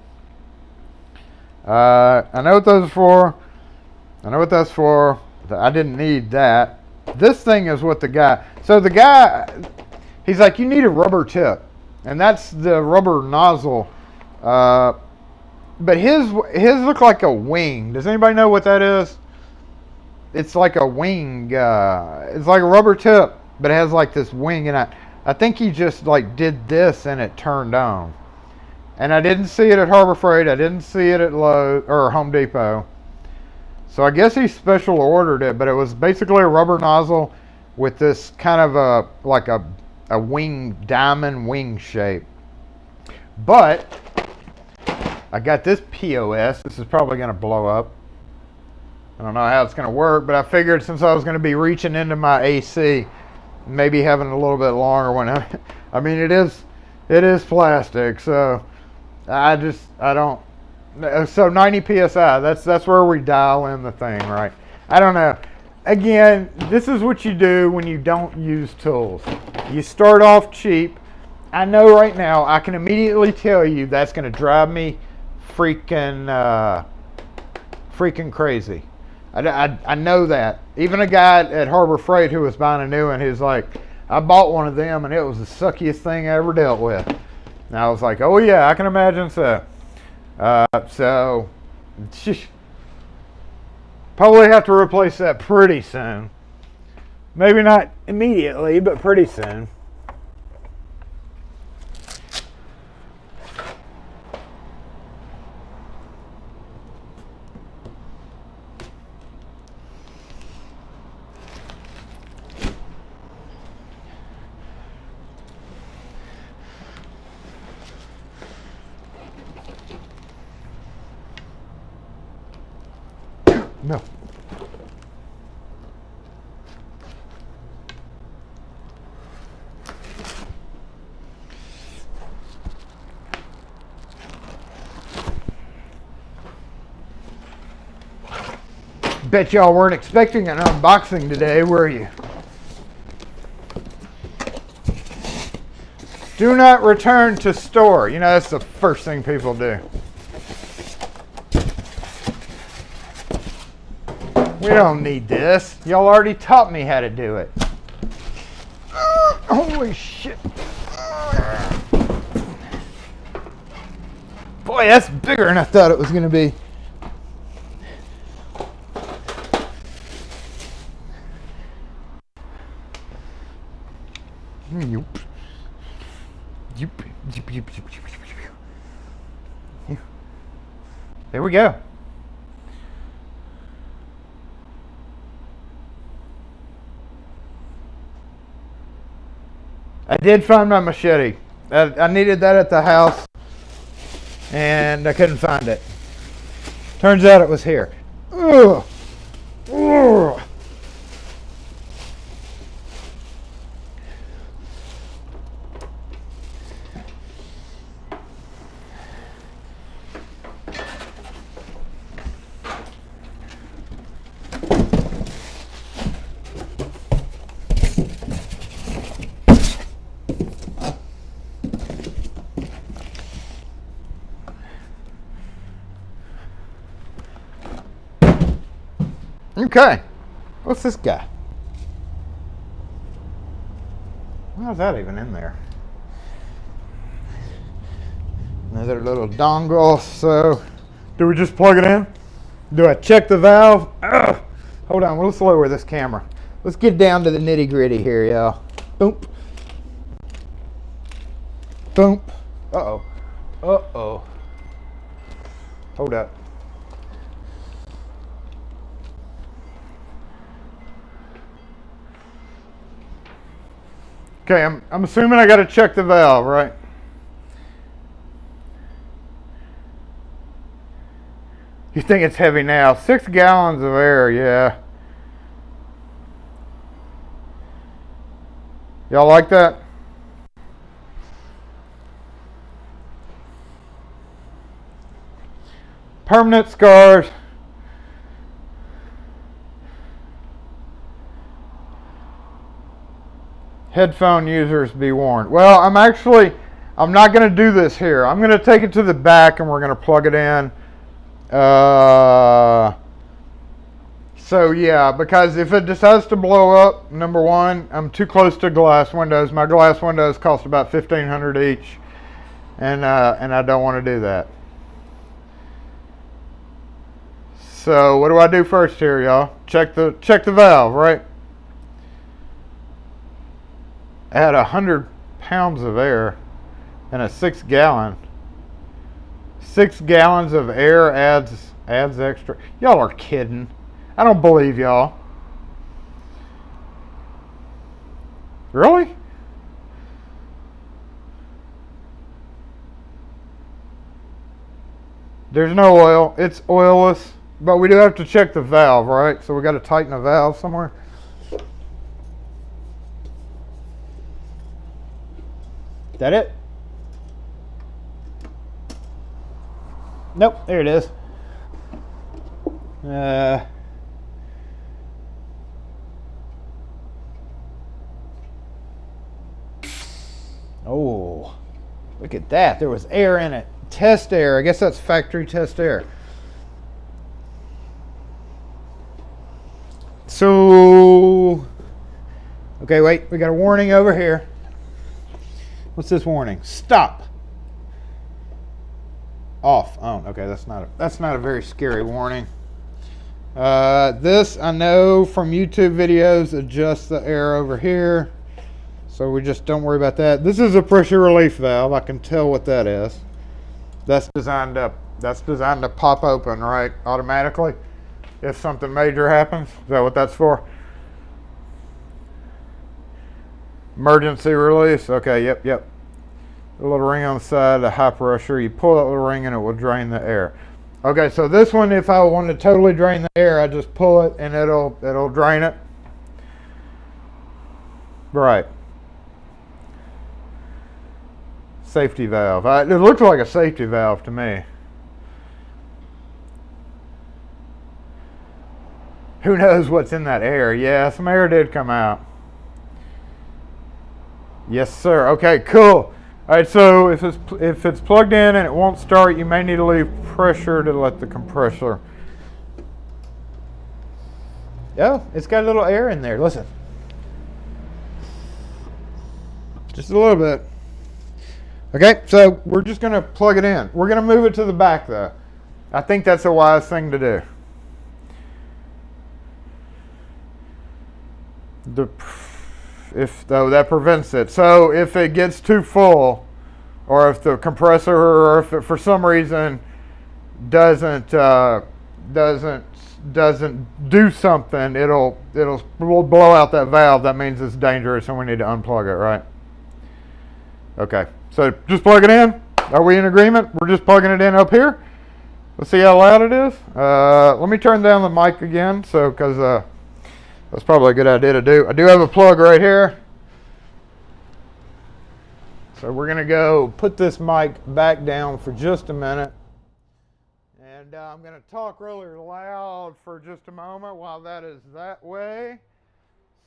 I know what those are for. I know what that's for. I didn't need that. This thing is what the guy... So the guy, he's like, you need a rubber tip. And that's the rubber nozzle. But his look like a wing. Does anybody know what that is? It's like a wing. It's like a rubber tip, but it has like this wing. And I think he just like did this and it turned on. And I didn't see it at Harbor Freight. I didn't see it at Lowe's or Home Depot. So I guess he special ordered it, but it was basically a rubber nozzle with this kind of like a wing, diamond wing shape. But I got this POS. This is probably going to blow up. I don't know how it's going to work, but I figured since I was going to be reaching into my AC, maybe having a little bit longer one. I mean, it is plastic, so I don't. So 90 psi. That's where we dial in the thing, right? I don't know. Again, this is what you do when you don't use tools. You start off cheap. I know right now. I can immediately tell you that's going to drive me freaking crazy. I know that. Even a guy at Harbor Freight who was buying a new one, he was like, I bought one of them and it was the suckiest thing I ever dealt with. And I was like, oh yeah, I can imagine so. So probably have to replace that pretty soon. Maybe not immediately, but pretty soon. No. Bet y'all weren't expecting an unboxing today, were you? Do not return to store. You know, that's the first thing people do. We don't need this. Y'all already taught me how to do it. Holy shit. Boy, that's bigger than I thought it was going to be. There we go. I did find my machete. I needed that at the house, and I couldn't find it. Turns out it was here. Ugh. Ugh. Okay, what's this guy? How's that even in there? Another little dongle. So, do we just plug it in? Do I check the valve? Ugh. Hold on, let's lower this camera. Let's get down to the nitty gritty here, y'all. Boom. Boom. Uh-oh. Uh-oh. Hold up. Okay, I'm assuming I got to check the valve, right? You think it's heavy now? 6 gallons of air, yeah. Y'all like that? Permanent scars. Headphone users be warned. Well, I'm not going to do this here. I'm going to take it to the back and we're going to plug it in. So yeah, because if it decides to blow up, number one, I'm too close to glass windows. My glass windows cost about $1,500 each, and I don't want to do that. So what do I do first here, y'all? Check the valve, right? I had 100 pounds of air and a 6 gallon. 6 gallons of air adds extra. Y'all are kidding. I don't believe y'all. Really? There's no oil. It's oilless. But we do have to check the valve, right? So we got to tighten the valve somewhere. Is that it? Nope, there it is. Oh, look at that. There was air in it. Test air. I guess that's factory test air. So, okay, wait. We got a warning over here. What's this warning? Stop. Off. Oh, okay. That's not a very scary warning. This I know from YouTube videos adjusts the air over here, so we just don't worry about that. This is a pressure relief valve. I can tell what that is. That's designed to pop open, right, automatically if something major happens. Is that what that's for? Emergency release. Okay, yep. A little ring on the side, the high pressure. You pull that little ring and it will drain the air. Okay, so this one, if I want to totally drain the air, I just pull it and it'll drain it. Right. Safety valve. It looks like a safety valve to me. Who knows what's in that air? Yeah, some air did come out. Yes, sir. Okay, cool. All right, so if it's plugged in and it won't start, you may need to leave pressure to let the compressor. Yeah, it's got a little air in there. Listen. Just a little bit. Okay, so we're just going to plug it in. We're going to move it to the back, though. I think that's a wise thing to do. Though that prevents it. So if it gets too full, or if the compressor, or if it for some reason doesn't do something, it'll blow out that valve. That means it's dangerous and we need to unplug it, right? Okay, so just plug it in. Are we in agreement? We're just plugging it in up here. Let's see how loud it is. Let me turn down the mic again, because that's probably a good idea to do. I do have a plug right here. So we're going to go put this mic back down for just a minute. And I'm going to talk really loud for just a moment while that is that way.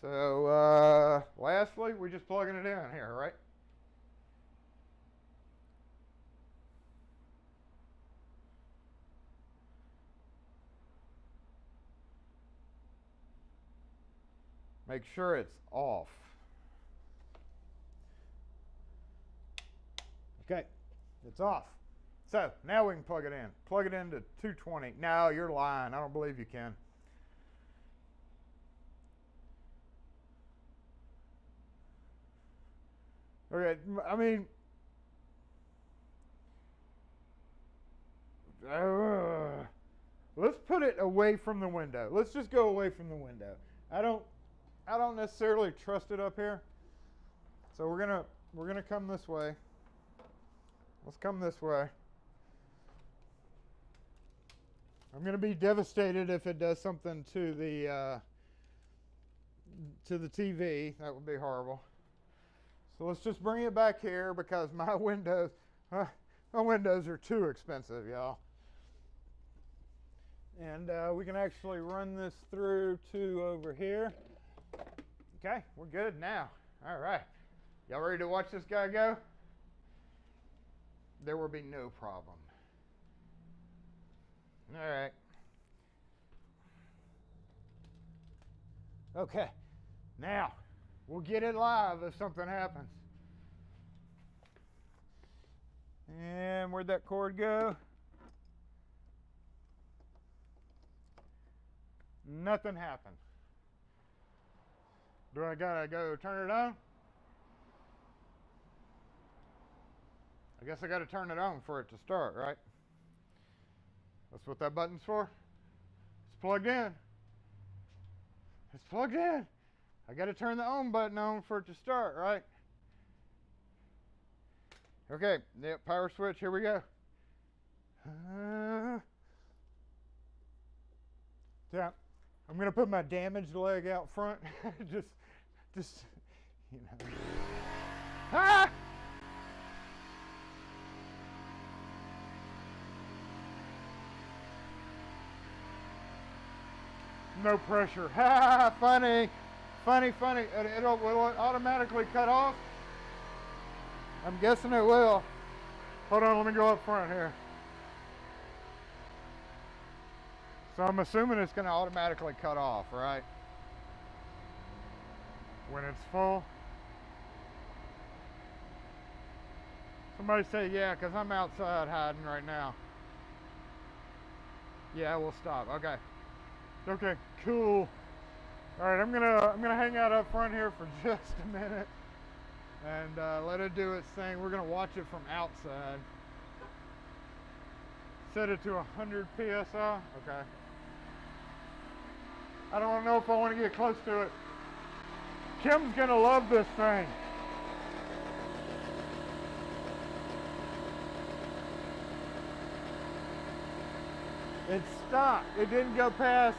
So lastly, we're just plugging it in here, right? Make sure it's off. Okay, it's off. So now we can plug it in. Plug it into 220. No, you're lying. I don't believe you can. Okay, I mean, let's put it away from the window. Let's just go away from the window. I don't necessarily trust it up here. So we're gonna come this way. Let's come this way. I'm gonna be devastated if it does something to the TV. That would be horrible. So let's just bring it back here because my windows are too expensive, y'all. And we can actually run this through to over here. Okay, we're good now. All right. Y'all ready to watch this guy go? There will be no problem. All right. Okay. Now, we'll get it live if something happens. And where'd that cord go? Nothing happened. Do I gotta go turn it on? I guess I gotta turn it on for it to start, right? That's what that button's for. It's plugged in. It's plugged in. I gotta turn the on button on for it to start, right? Okay, yep, power switch, here we go. Yeah, I'm gonna put my damaged leg out front. just, you know. Ah! No pressure. Ha! Funny. Will it automatically cut off? I'm guessing it will. Hold on, let me go up front here. So I'm assuming it's going to automatically cut off, right? When it's full. Somebody say yeah, because I'm outside hiding right now. Yeah, we'll stop. Okay. Okay, cool. All right, I'm gonna hang out up front here for just a minute and let it do its thing. We're gonna watch it from outside. Set it to 100 psi. Okay. I don't know if I want to get close to it. Kim's gonna love this thing. It stopped. It didn't go past.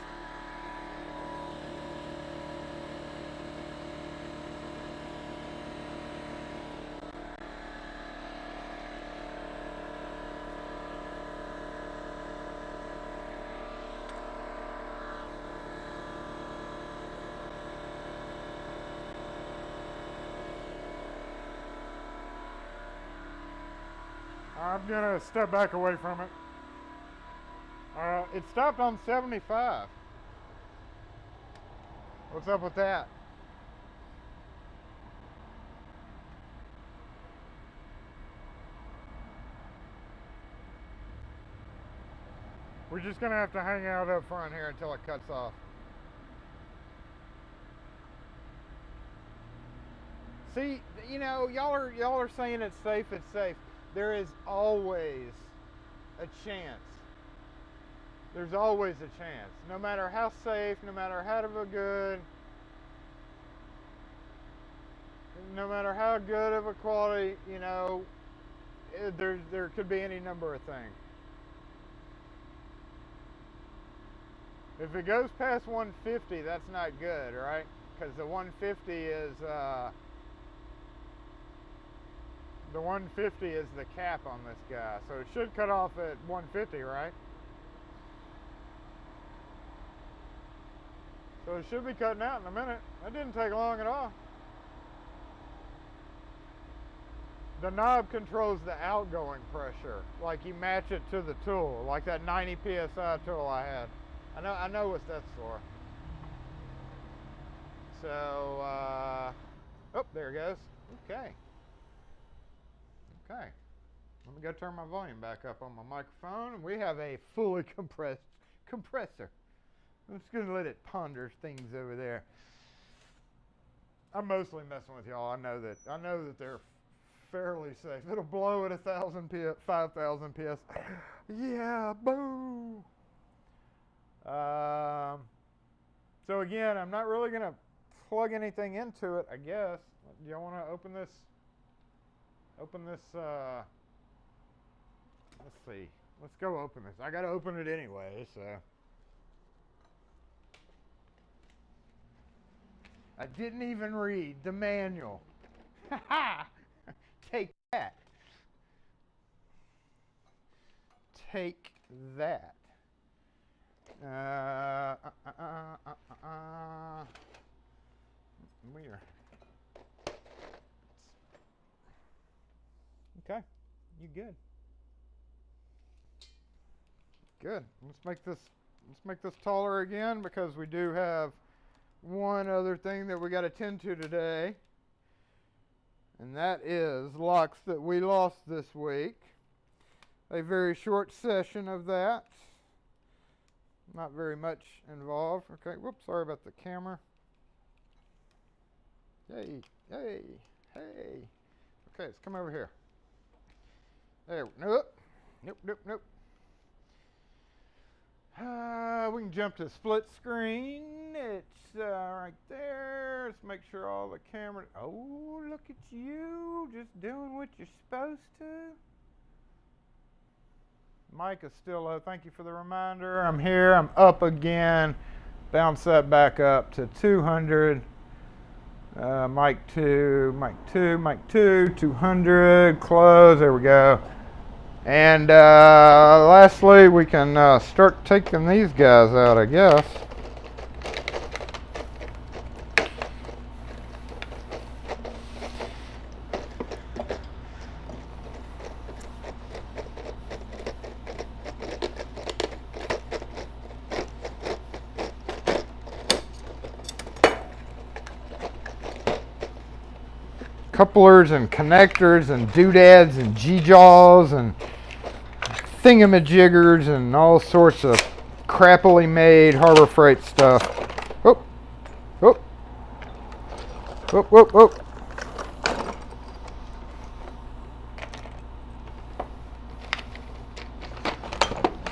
I'm gonna step back away from it. It stopped on 75. What's up with that? We're just gonna have to hang out up front here until it cuts off. See, you know, y'all are saying it's safe, it's safe. There is always a chance. There's always a chance. No matter how safe, no matter how good, no matter how good of a quality, you know, there could be any number of things. If it goes past 150, that's not good, right? Because the 150 is the cap on this guy, so it should cut off at 150, right? So it should be cutting out in a minute. That didn't take long at all. The knob controls the outgoing pressure, like you match it to the tool, like that 90 psi tool I had. I know what that's for. So, oh, there it goes. Okay. Okay. Let me go turn my volume back up on my microphone, and we have a fully compressed compressor. I'm just gonna let it ponder things over there. I'm mostly messing with y'all. I know that they're fairly safe. It'll blow at 5,000 PS. Yeah, boom. So again, I'm not really gonna plug anything into it, I guess. Do y'all want to open this? Let's see. Let's go open this. I gotta open it anyway, so. I didn't even read the manual. Take that. Take that. Weird. Okay, you good? Good. Let's make this taller again, because we do have one other thing that we got to tend to today, and that is locks that we lost this week. A very short session of that. Not very much involved. Okay, whoops, sorry about the camera. Hey. Okay, let's come over here. There, nope. We can jump to split screen. It's right there. Let's make sure all the camera. Oh, look at you, just doing what you're supposed to. Mic is still low. Thank you for the reminder. I'm here. I'm up again. Bounce that back up to 200. Mic 2, 200. Close. There we go. And lastly, we can start taking these guys out, I guess. Couplers and connectors and doodads and G-jaws and thingamajiggers and all sorts of crappily made Harbor Freight stuff. Whoop. Whoop. Whoop, whoop, whoop.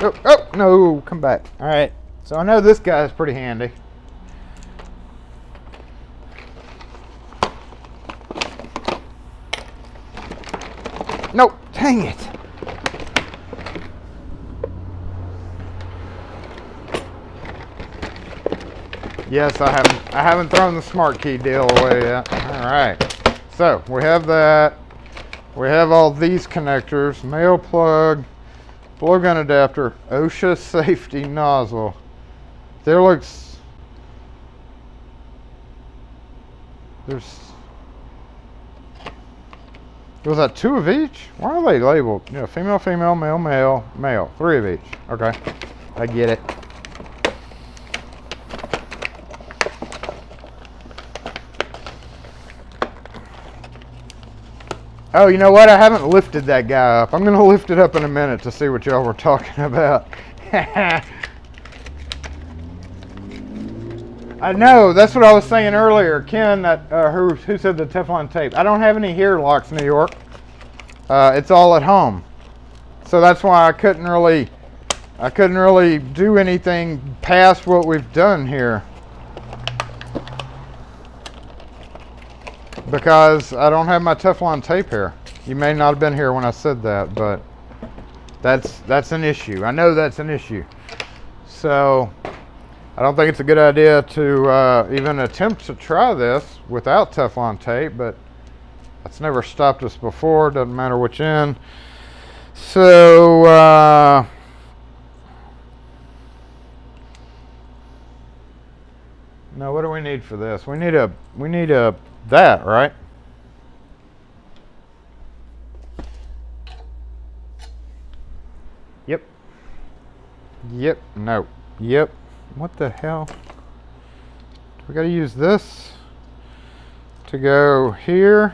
Oh, no, come back. All right, so I know this guy is pretty handy. No, dang it. Yes, I haven't thrown the smart key deal away yet. All right. So we have that. We have all these connectors, male plug, blowgun adapter, OSHA safety nozzle. There's was that 2 of each? Why are they labeled? Yeah, female, female, male, male, male. 3 of each. Okay, I get it. Oh, you know what? I haven't lifted that guy up. I'm going to lift it up in a minute to see what y'all were talking about. I know, that's what I was saying earlier. Ken, who said the Teflon tape. I don't have any here, Locks, New York. It's all at home. So that's why I couldn't really do anything past what we've done here. Because I don't have my Teflon tape here. You may not have been here when I said that, but that's an issue. I know that's an issue. So I don't think it's a good idea to even attempt to try this without Teflon tape, but that's never stopped us before. Doesn't matter which end. So now what do we need for this? We need a that, right? Yep. Yep. No. Yep. What the hell? We got to use this to go here.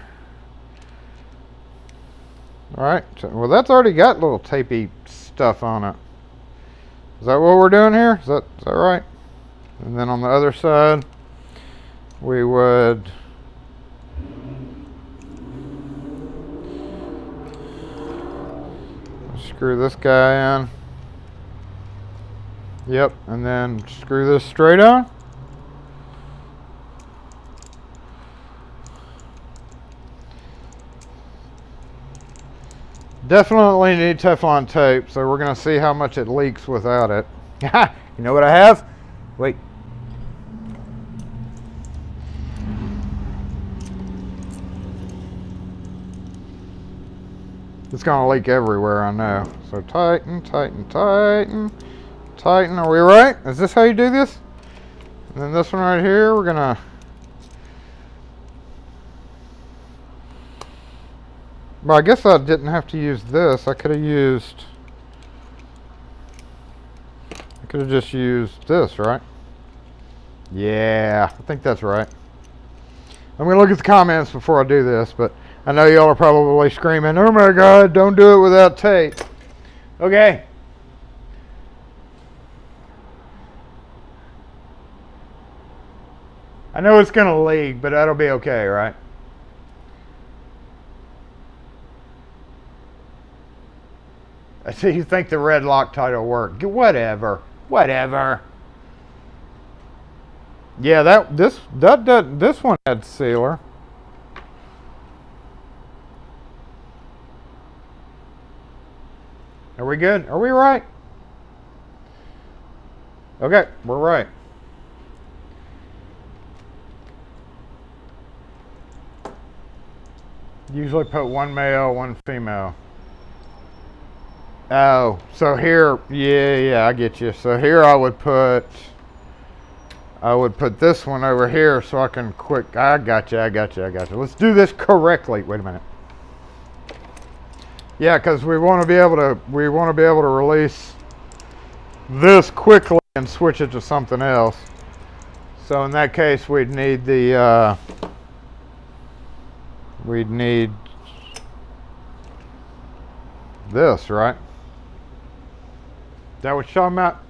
All right. So, well, that's already got little tapey stuff on it. Is that what we're doing here? Is that right? And then on the other side, we would screw this guy in. Yep, and then screw this straight on. Definitely need Teflon tape, so we're going to see how much it leaks without it. You know what I have? Wait. It's going to leak everywhere, I know. So tighten, tighten, tighten, tighten. Are we right? Is this how you do this? And then this one right here, we're going to... Well, I guess I didn't have to use this. I could have just used this, right? Yeah, I think that's right. I'm going to look at the comments before I do this, but I know y'all are probably screaming, "Oh my God, don't do it without tape." Okay. I know it's going to leak, but that'll be okay, right? I see you think the red Loctite will work. Whatever. Whatever. Yeah, this one had sealer. Are we good? Are we right? Okay, we're right. Usually put one male, one female. Oh, so here, yeah, I get you. So here I would put this one over here so I can I got you. Let's do this correctly. Wait a minute. Yeah, because we want to be able to release this quickly and switch it to something else. So in that case, we'd need this, right? Is that what you're talking about?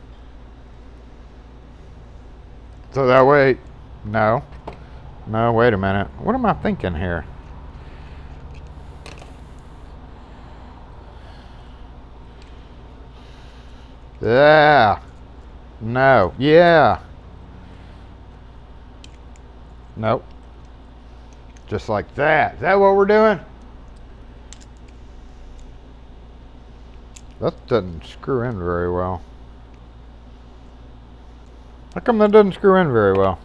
So that way, no, wait a minute. What am I thinking here? Yeah. No. Yeah. Nope. Just like that. Is that what we're doing? That doesn't screw in very well. How come that doesn't screw in very well?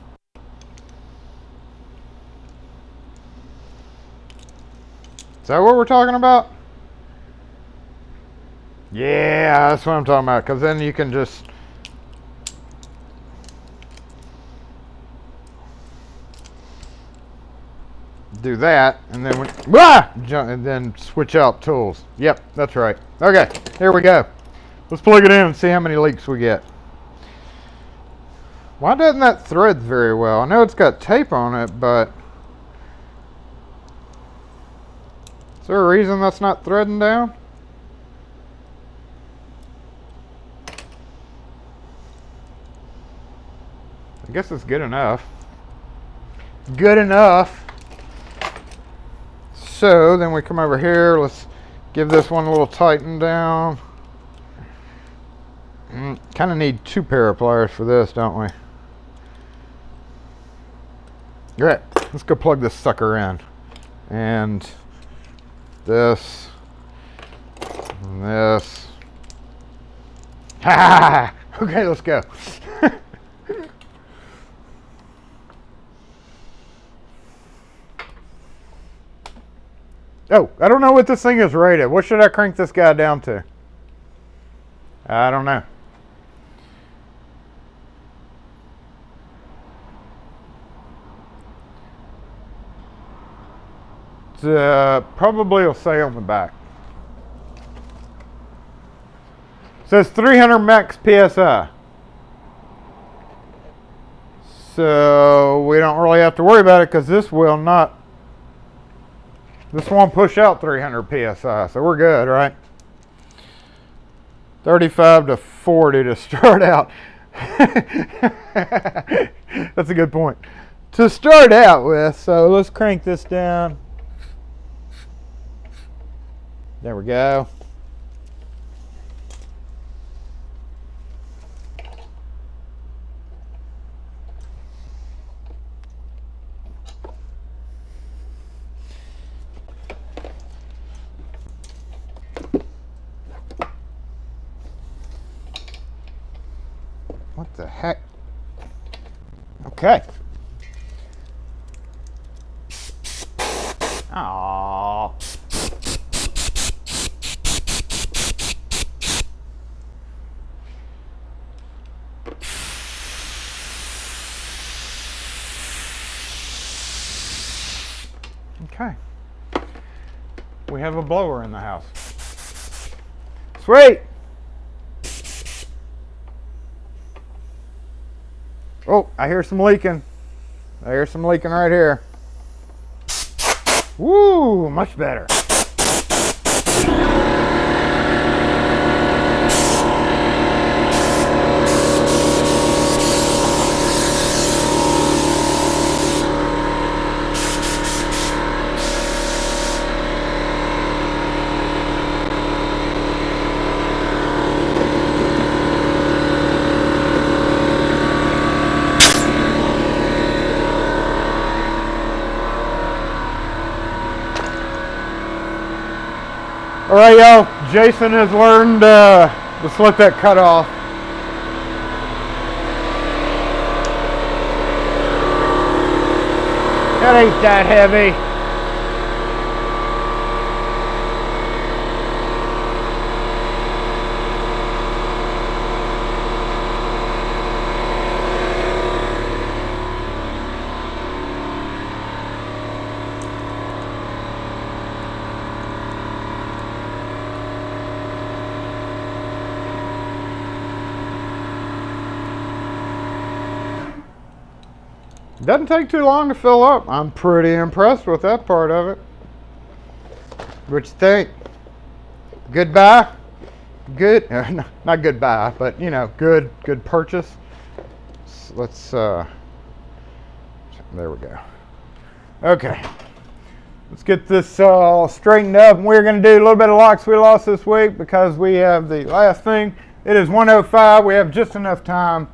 Is that what we're talking about? Yeah, that's what I'm talking about, because then you can just do that, and then and then switch out tools. Yep, that's right. Okay, here we go. Let's plug it in and see how many leaks we get. Why doesn't that thread very well? I know it's got tape on it, but is there a reason that's not threading down? I guess it's good enough. Good enough. So then we come over here. Let's give this one a little tighten down. Kind of need 2 pair of pliers for this, don't we? Alright, let's go plug this sucker in. And this. And this. Ha! Okay, let's go. Oh, I don't know what this thing is rated. What should I crank this guy down to? I don't know. Probably will say on the back. It says 300 max PSI. So we don't really have to worry about it because this won't push out 300 PSI. So we're good, right? 35 to 40 to start out. That's a good point. To start out with, so let's crank this down. There we go. What the heck? Okay. Aww. Okay. We have a blower in the house. Sweet! Oh, I hear some leaking. I hear some leaking right here. Woo, much better. All right, y'all. Jason has learned to let that cut off. That ain't that heavy. Doesn't take too long to fill up. I'm pretty impressed with that part of it. What you think? Goodbye? Good? Not goodbye, but you know, good purchase. Let's, there we go. Okay. Let's get this all straightened up. And we're going to do a little bit of Locksmith loss this week because we have the last thing. It is 1:05. We have just enough time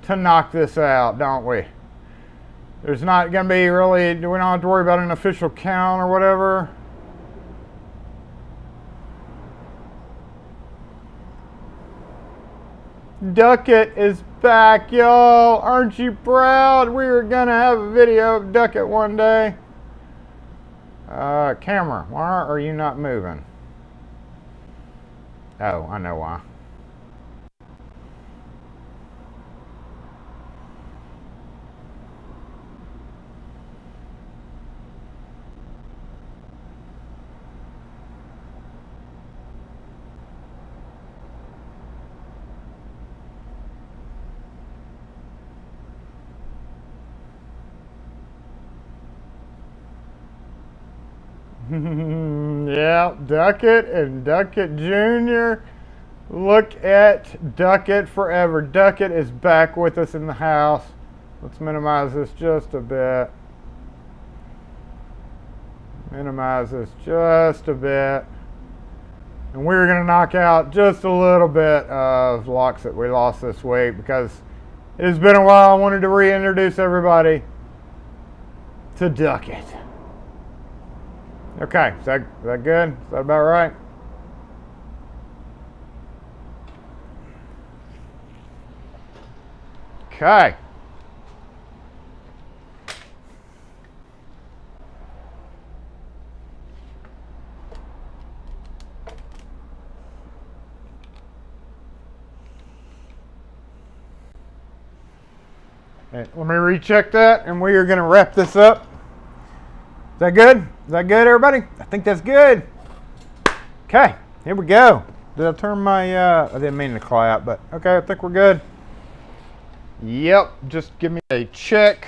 to knock this out, don't we? There's not going to be really, we don't have to worry about an official count or whatever. Ducket is back, y'all. Aren't you proud? We were gonna have a video of Ducket one day. Camera, why are you not moving? Oh, I know why. Yeah, Ducket and Ducket Jr. Look at Ducket forever. Ducket is back with us in the house. Let's minimize this just a bit. Minimize this just a bit. And we're going to knock out just a little bit of locks that we lost this week because it has been a while. I wanted to reintroduce everybody to Ducket. Okay, is that good? Is that about right? Okay. Let me recheck that, and we are going to wrap this up. Is that good? Is that good, everybody? I think that's good. Okay, here we go. Did I turn my, I didn't mean to clap, but okay, I think we're good. Yep, just give me a check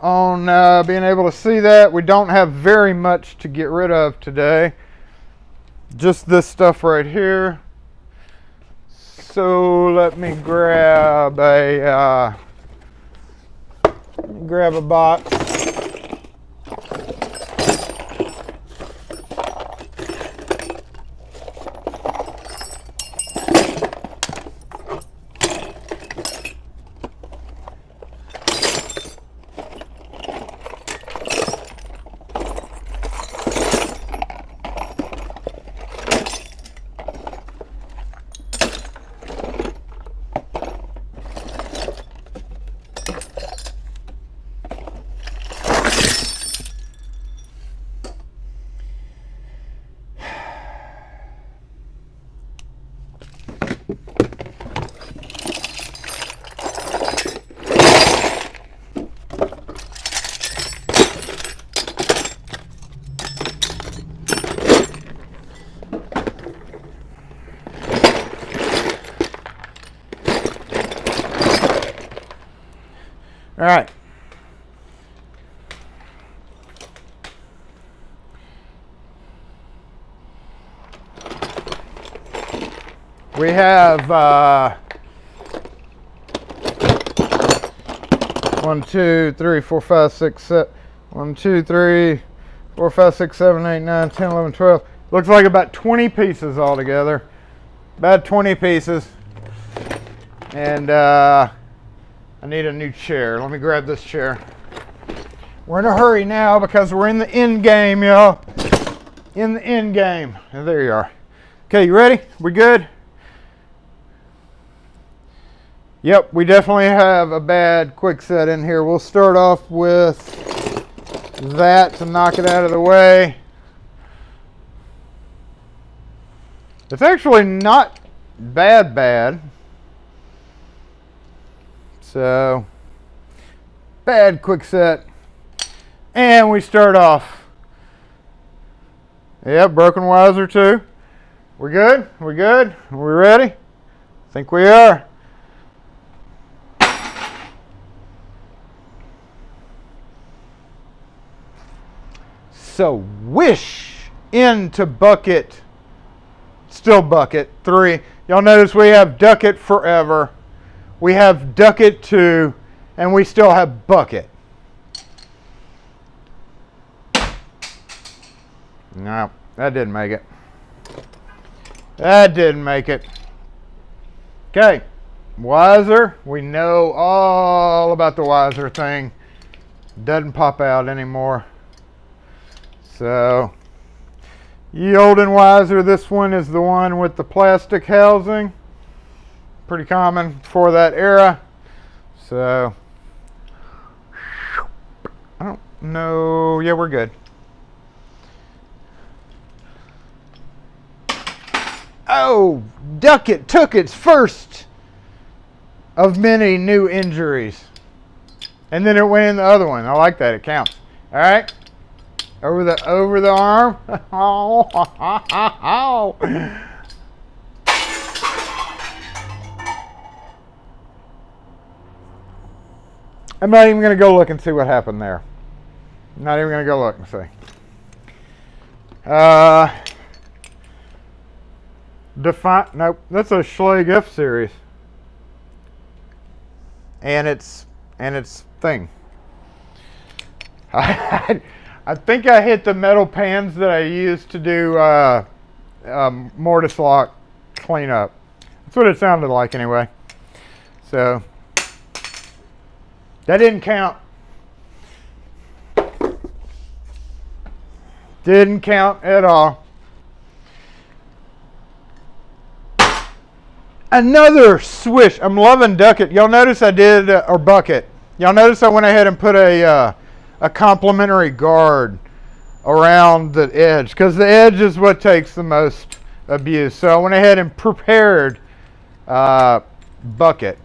on being able to see that. We don't have very much to get rid of today. Just this stuff right here. So let me grab a box. All right. We have 1, 2, 3, 4, 5, 6, 7. 1, 2, 3, 4, 5, 6, 7, 8, 9, 10, 11, 12. Looks like about 20 pieces altogether. About 20 pieces. And I need a new chair. Let me grab this chair. We're in a hurry now because we're in the end game, y'all. In the end game. And there you are. Okay, you ready? We good? Yep, we definitely have a bad quick set in here. We'll start off with that to knock it out of the way. It's actually not bad. So, bad quick set. And we start off. Yep, broken wiser too. We good? We good? Are we ready? I think we are. So, wish into bucket. Still bucket 3. Y'all notice we have Ducket forever. We have Ducket 2, and we still have bucket. No, that didn't make it. That didn't make it. Okay, wiser. We know all about the wiser thing. Doesn't pop out anymore. So, ye olden wiser, this one is the one with the plastic housing. pretty common for that era. So I don't know. Yeah, we're good. Oh, Duckett took its first of many new injuries. And then it went in the other one. I like that. It counts. All right. Over the arm. Oh. I'm not even going to go look and see what happened there. I'm not even going to go look and see. Nope, that's a Schlage F series. And it's thing. I think I hit the metal pans that I used to do mortise lock cleanup. That's what it sounded like anyway. So that didn't count. Didn't count at all. Another swish. I'm loving Duckett. Y'all notice I did, or Bucket. Y'all notice I went ahead and put a complementary guard around the edge, because the edge is what takes the most abuse. So I went ahead and prepared Bucket.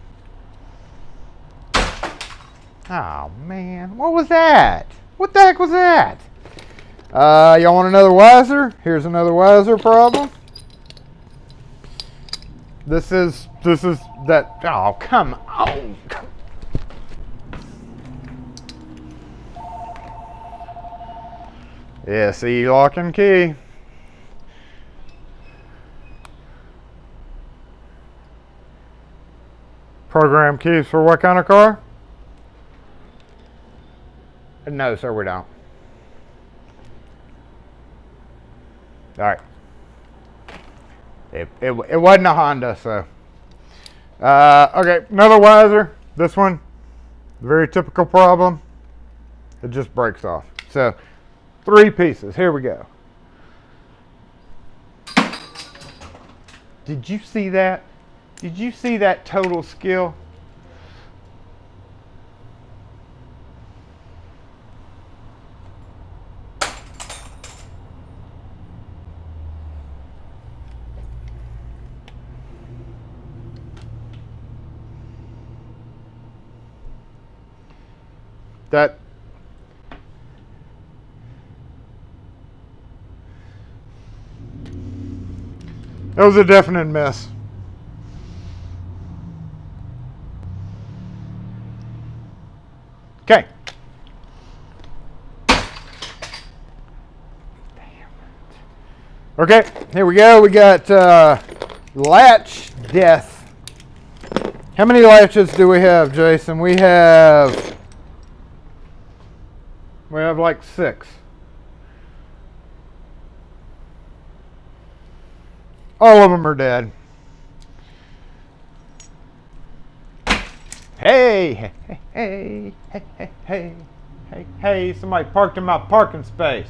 Oh man, what was that? What the heck was that? Y'all want another Weiser? Here's another Weiser problem. This is that. Oh, come on. Yeah, see, lock and key. Program keys for what kind of car? No, sir, we don't. All right. It wasn't a Honda, so. Okay, another Weiser. This one, very typical problem. It just breaks off. So, 3 pieces. Here we go. Did you see that? Did you see that total skill? That was a definite miss. Okay. Okay, here we go. We got latch death. How many latches do we have, Jason? We have like 6. All of them are dead. Hey, hey, hey, hey, hey, hey, hey, hey, somebody parked in my parking space.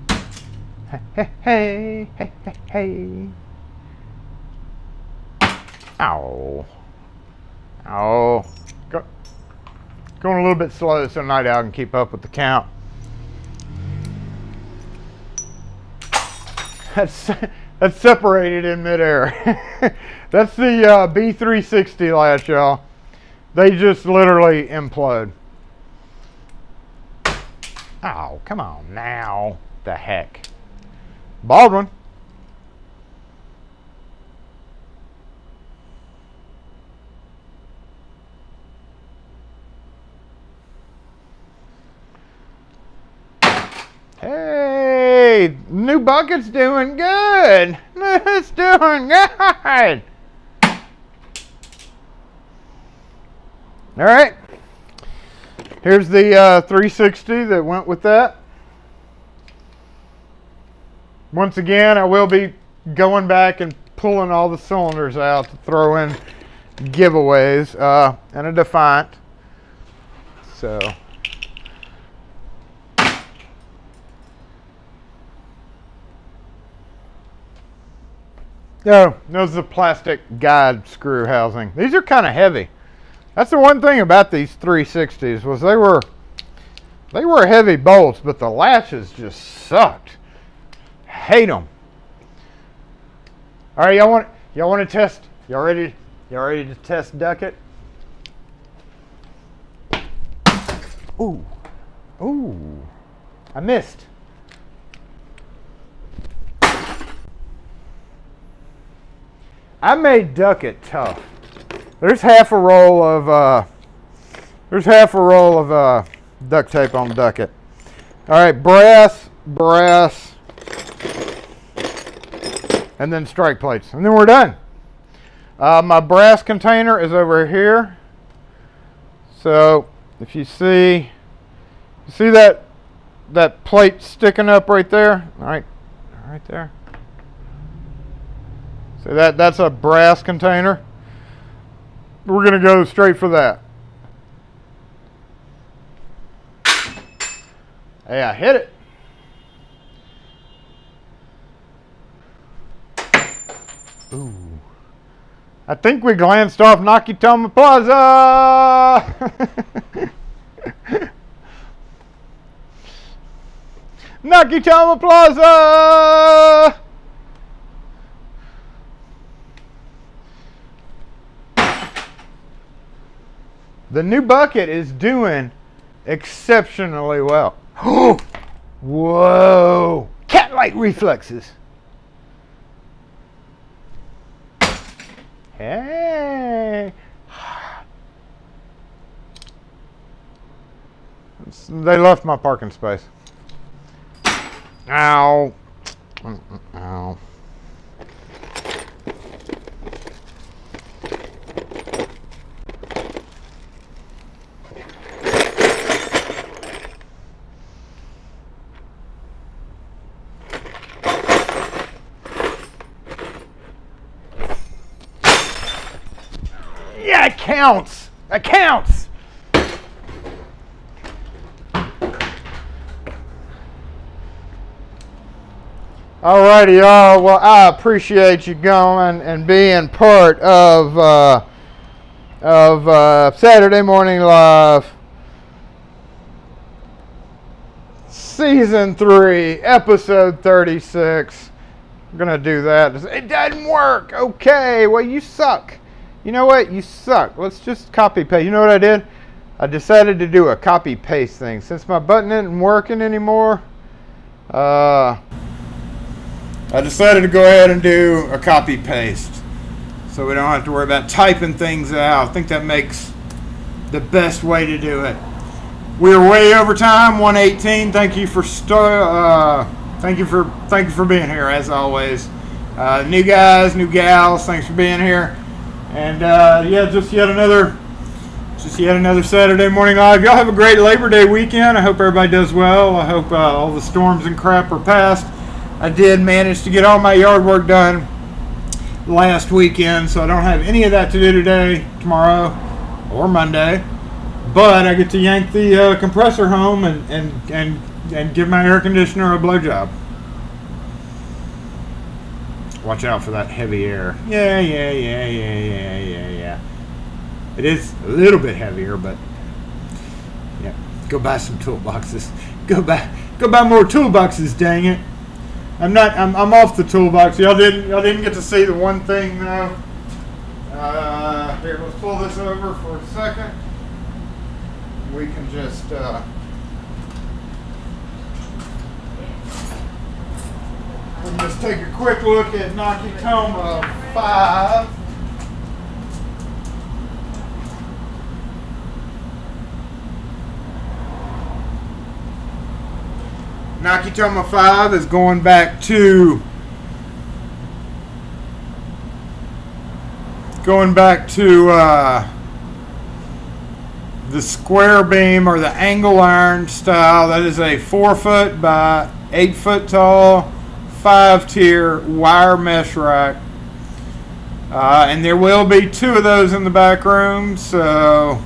Hey, hey, hey, hey, hey, hey. Ow. Ow. Going a little bit slow so Night Owl can keep up with the count. That's separated in midair. That's the B360 latch, y'all. They just literally implode. Oh, come on now. The heck. Baldwin. Hey, new bucket's doing good. It's doing good. All right. Here's the 360 that went with that. Once again, I will be going back and pulling all the cylinders out to throw in giveaways and a Defiant. So. No, those are the plastic guide screw housing. These are kind of heavy. That's the one thing about these 360s was they were heavy bolts, but the latches just sucked. Hate them. All right, y'all want to test? Y'all ready to test ducket? Ooh, I missed. I made ducket tough. There's half a roll of duct tape on ducket. All right, brass, and then strike plates, and then we're done. My brass container is over here. So if you see that plate sticking up right there, right there. So that's a brass container. We're gonna go straight for that. Hey, I hit it. Ooh. I think we glanced off Nakatomi Plaza. Nakatomi Plaza. The new bucket is doing exceptionally well. Whoa! Cat-like reflexes. Hey! They left my parking space. Ow! Ow! Yeah, it counts. That counts. Alrighty, y'all. Well, I appreciate you going and being part of Saturday Morning Live, Season 3, Episode 36. We're gonna do that. It doesn't work. Okay. Well, you suck. You know what? You suck. Let's just copy paste. You know what I did? I decided to do a copy paste thing. Since my button isn't working anymore, I decided to go ahead and do a copy paste so we don't have to worry about typing things out. I think that makes the best way to do it. We're way over time, 1:18. Thank you for being here as always. New guys, new gals, thanks for being here. And yeah, just yet another Saturday Morning Live. Y'all have a great Labor Day weekend. I hope everybody does well. I hope all the storms and crap are past. I did manage to get all my yard work done last weekend, so I don't have any of that to do today, tomorrow, or Monday. But I get to yank the compressor home and give my air conditioner a blowjob. Watch out for that heavy air. Yeah. It is a little bit heavier, but yeah. Go buy some toolboxes. Go buy more toolboxes, dang it. I'm off the toolbox. Y'all didn't get to see the one thing though. Here, let's pull this over for a second. We can just we'll just take a quick look at Nakatomi 5. Nakatomi 5 is going back to the square beam or the angle iron style. That is a 4-foot by 8-foot tall 5-tier wire mesh rack, and there will be 2 of those in the back room. So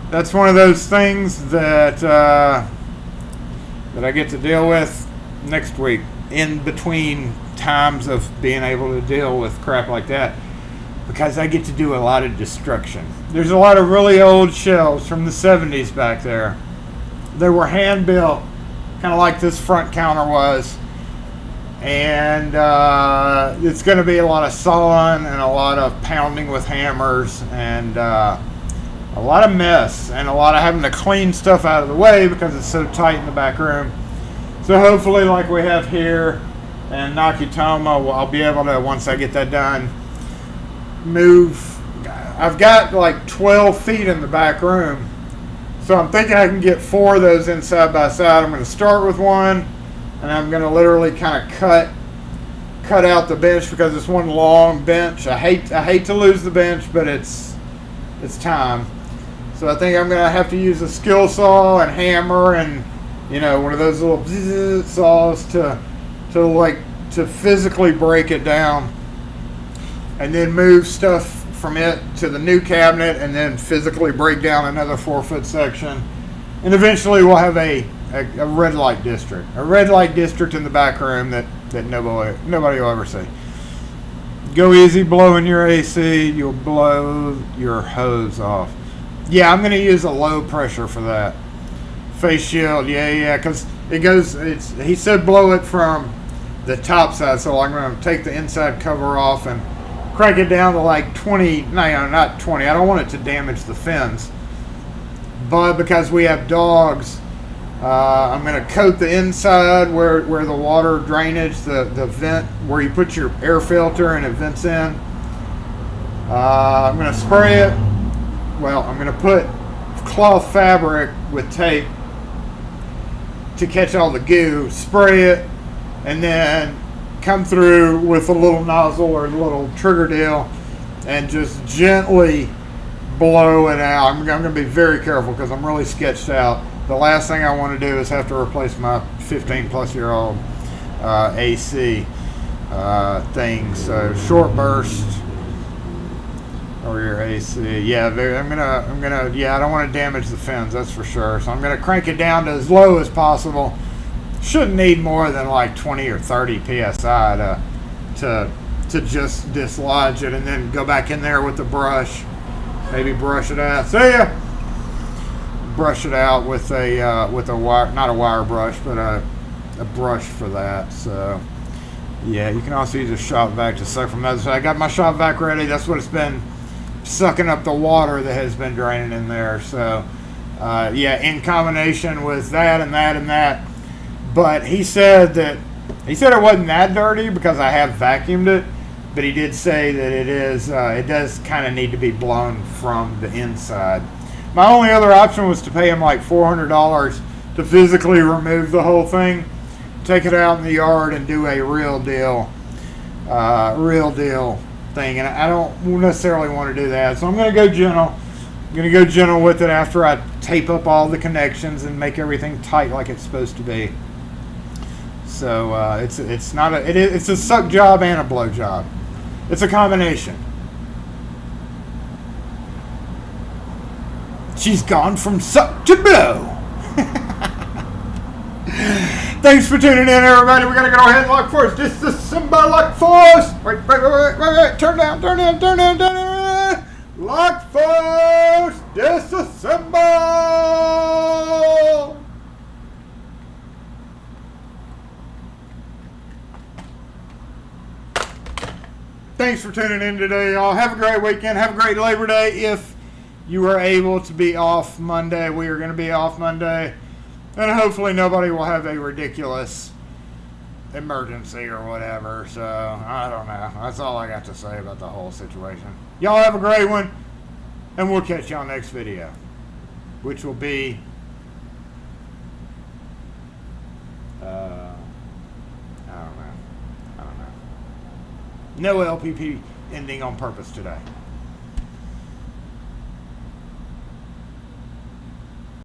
that's one of those things that I get to deal with next week in between times of being able to deal with crap like that, because I get to do a lot of destruction. There's a lot of really old shelves from the 70s back there. They were hand built, kind of like this front counter was. And it's going to be a lot of sawing and a lot of pounding with hammers and a lot of mess and a lot of having to clean stuff out of the way because it's so tight in the back room. So hopefully, like we have here in Nakatomi, I'll be able to, once I get that done, move. I've got like 12 feet in the back room, so I'm thinking I can get 4 of those in side by side. I'm going to start with one, and I'm going to literally kind of cut out the bench because it's one long bench. I hate to lose the bench, but it's time. So I think I'm going to have to use a skill saw and hammer and, you know, one of those little saws to physically break it down, and then move stuff from it to the new cabinet, and then physically break down another 4-foot section, and eventually we'll have a red light district, in the back room that nobody will ever see. Go easy blowing your AC, you'll blow your hose off. Yeah, I'm going to use a low pressure for that. Face shield, yeah, because he said blow it from the top side, so I'm going to take the inside cover off and crank it down to like 20, no, not 20. I don't want it to damage the fins. But because we have dogs, I'm going to coat the inside where the water drainage, the vent, where you put your air filter and it vents in. I'm going to spray it. Well, I'm going to put cloth fabric with tape to catch all the goo, spray it, and then come through with a little nozzle or a little trigger deal and just gently blow it out. I'm going to be very careful because I'm really sketched out. The last thing I want to do is have to replace my 15-plus-year-old AC thing. So short burst or your AC. Yeah, I'm gonna. Yeah, I don't want to damage the fins. That's for sure. So I'm gonna crank it down to as low as possible. Shouldn't need more than like 20 or 30 psi to just dislodge it, and then go back in there with the brush. Maybe brush it out. See ya. Brush it out with a wire, not a wire brush, but a brush for that. So yeah, you can also use a shop vac to suck from the other side. I got my shop vac ready. That's what it's been sucking up the water that has been draining in there. So yeah, in combination with that and that and that. But he said it wasn't that dirty because I have vacuumed it. But he did say that it does kind of need to be blown from the inside. My only other option was to pay him like $400 to physically remove the whole thing, take it out in the yard, and do a real deal thing. And I don't necessarily want to do that, so I'm going to go gentle. I'm going to go gentle with it after I tape up all the connections and make everything tight like it's supposed to be. So it's a suck job and a blow job. It's a combination. She's gone from suck to blow. Thanks for tuning in, everybody. We're going to go ahead and lock force. Disassemble, lock force. Wait. Turn down. Lock force. Disassemble. Thanks for tuning in today, y'all. Have a great weekend. Have a great Labor Day. If you are able to be off Monday, we are going to be off Monday. And hopefully nobody will have a ridiculous emergency or whatever. So, I don't know. That's all I got to say about the whole situation. Y'all have a great one. And we'll catch y'all next video. Which will be... I don't know. No LPP ending on purpose today.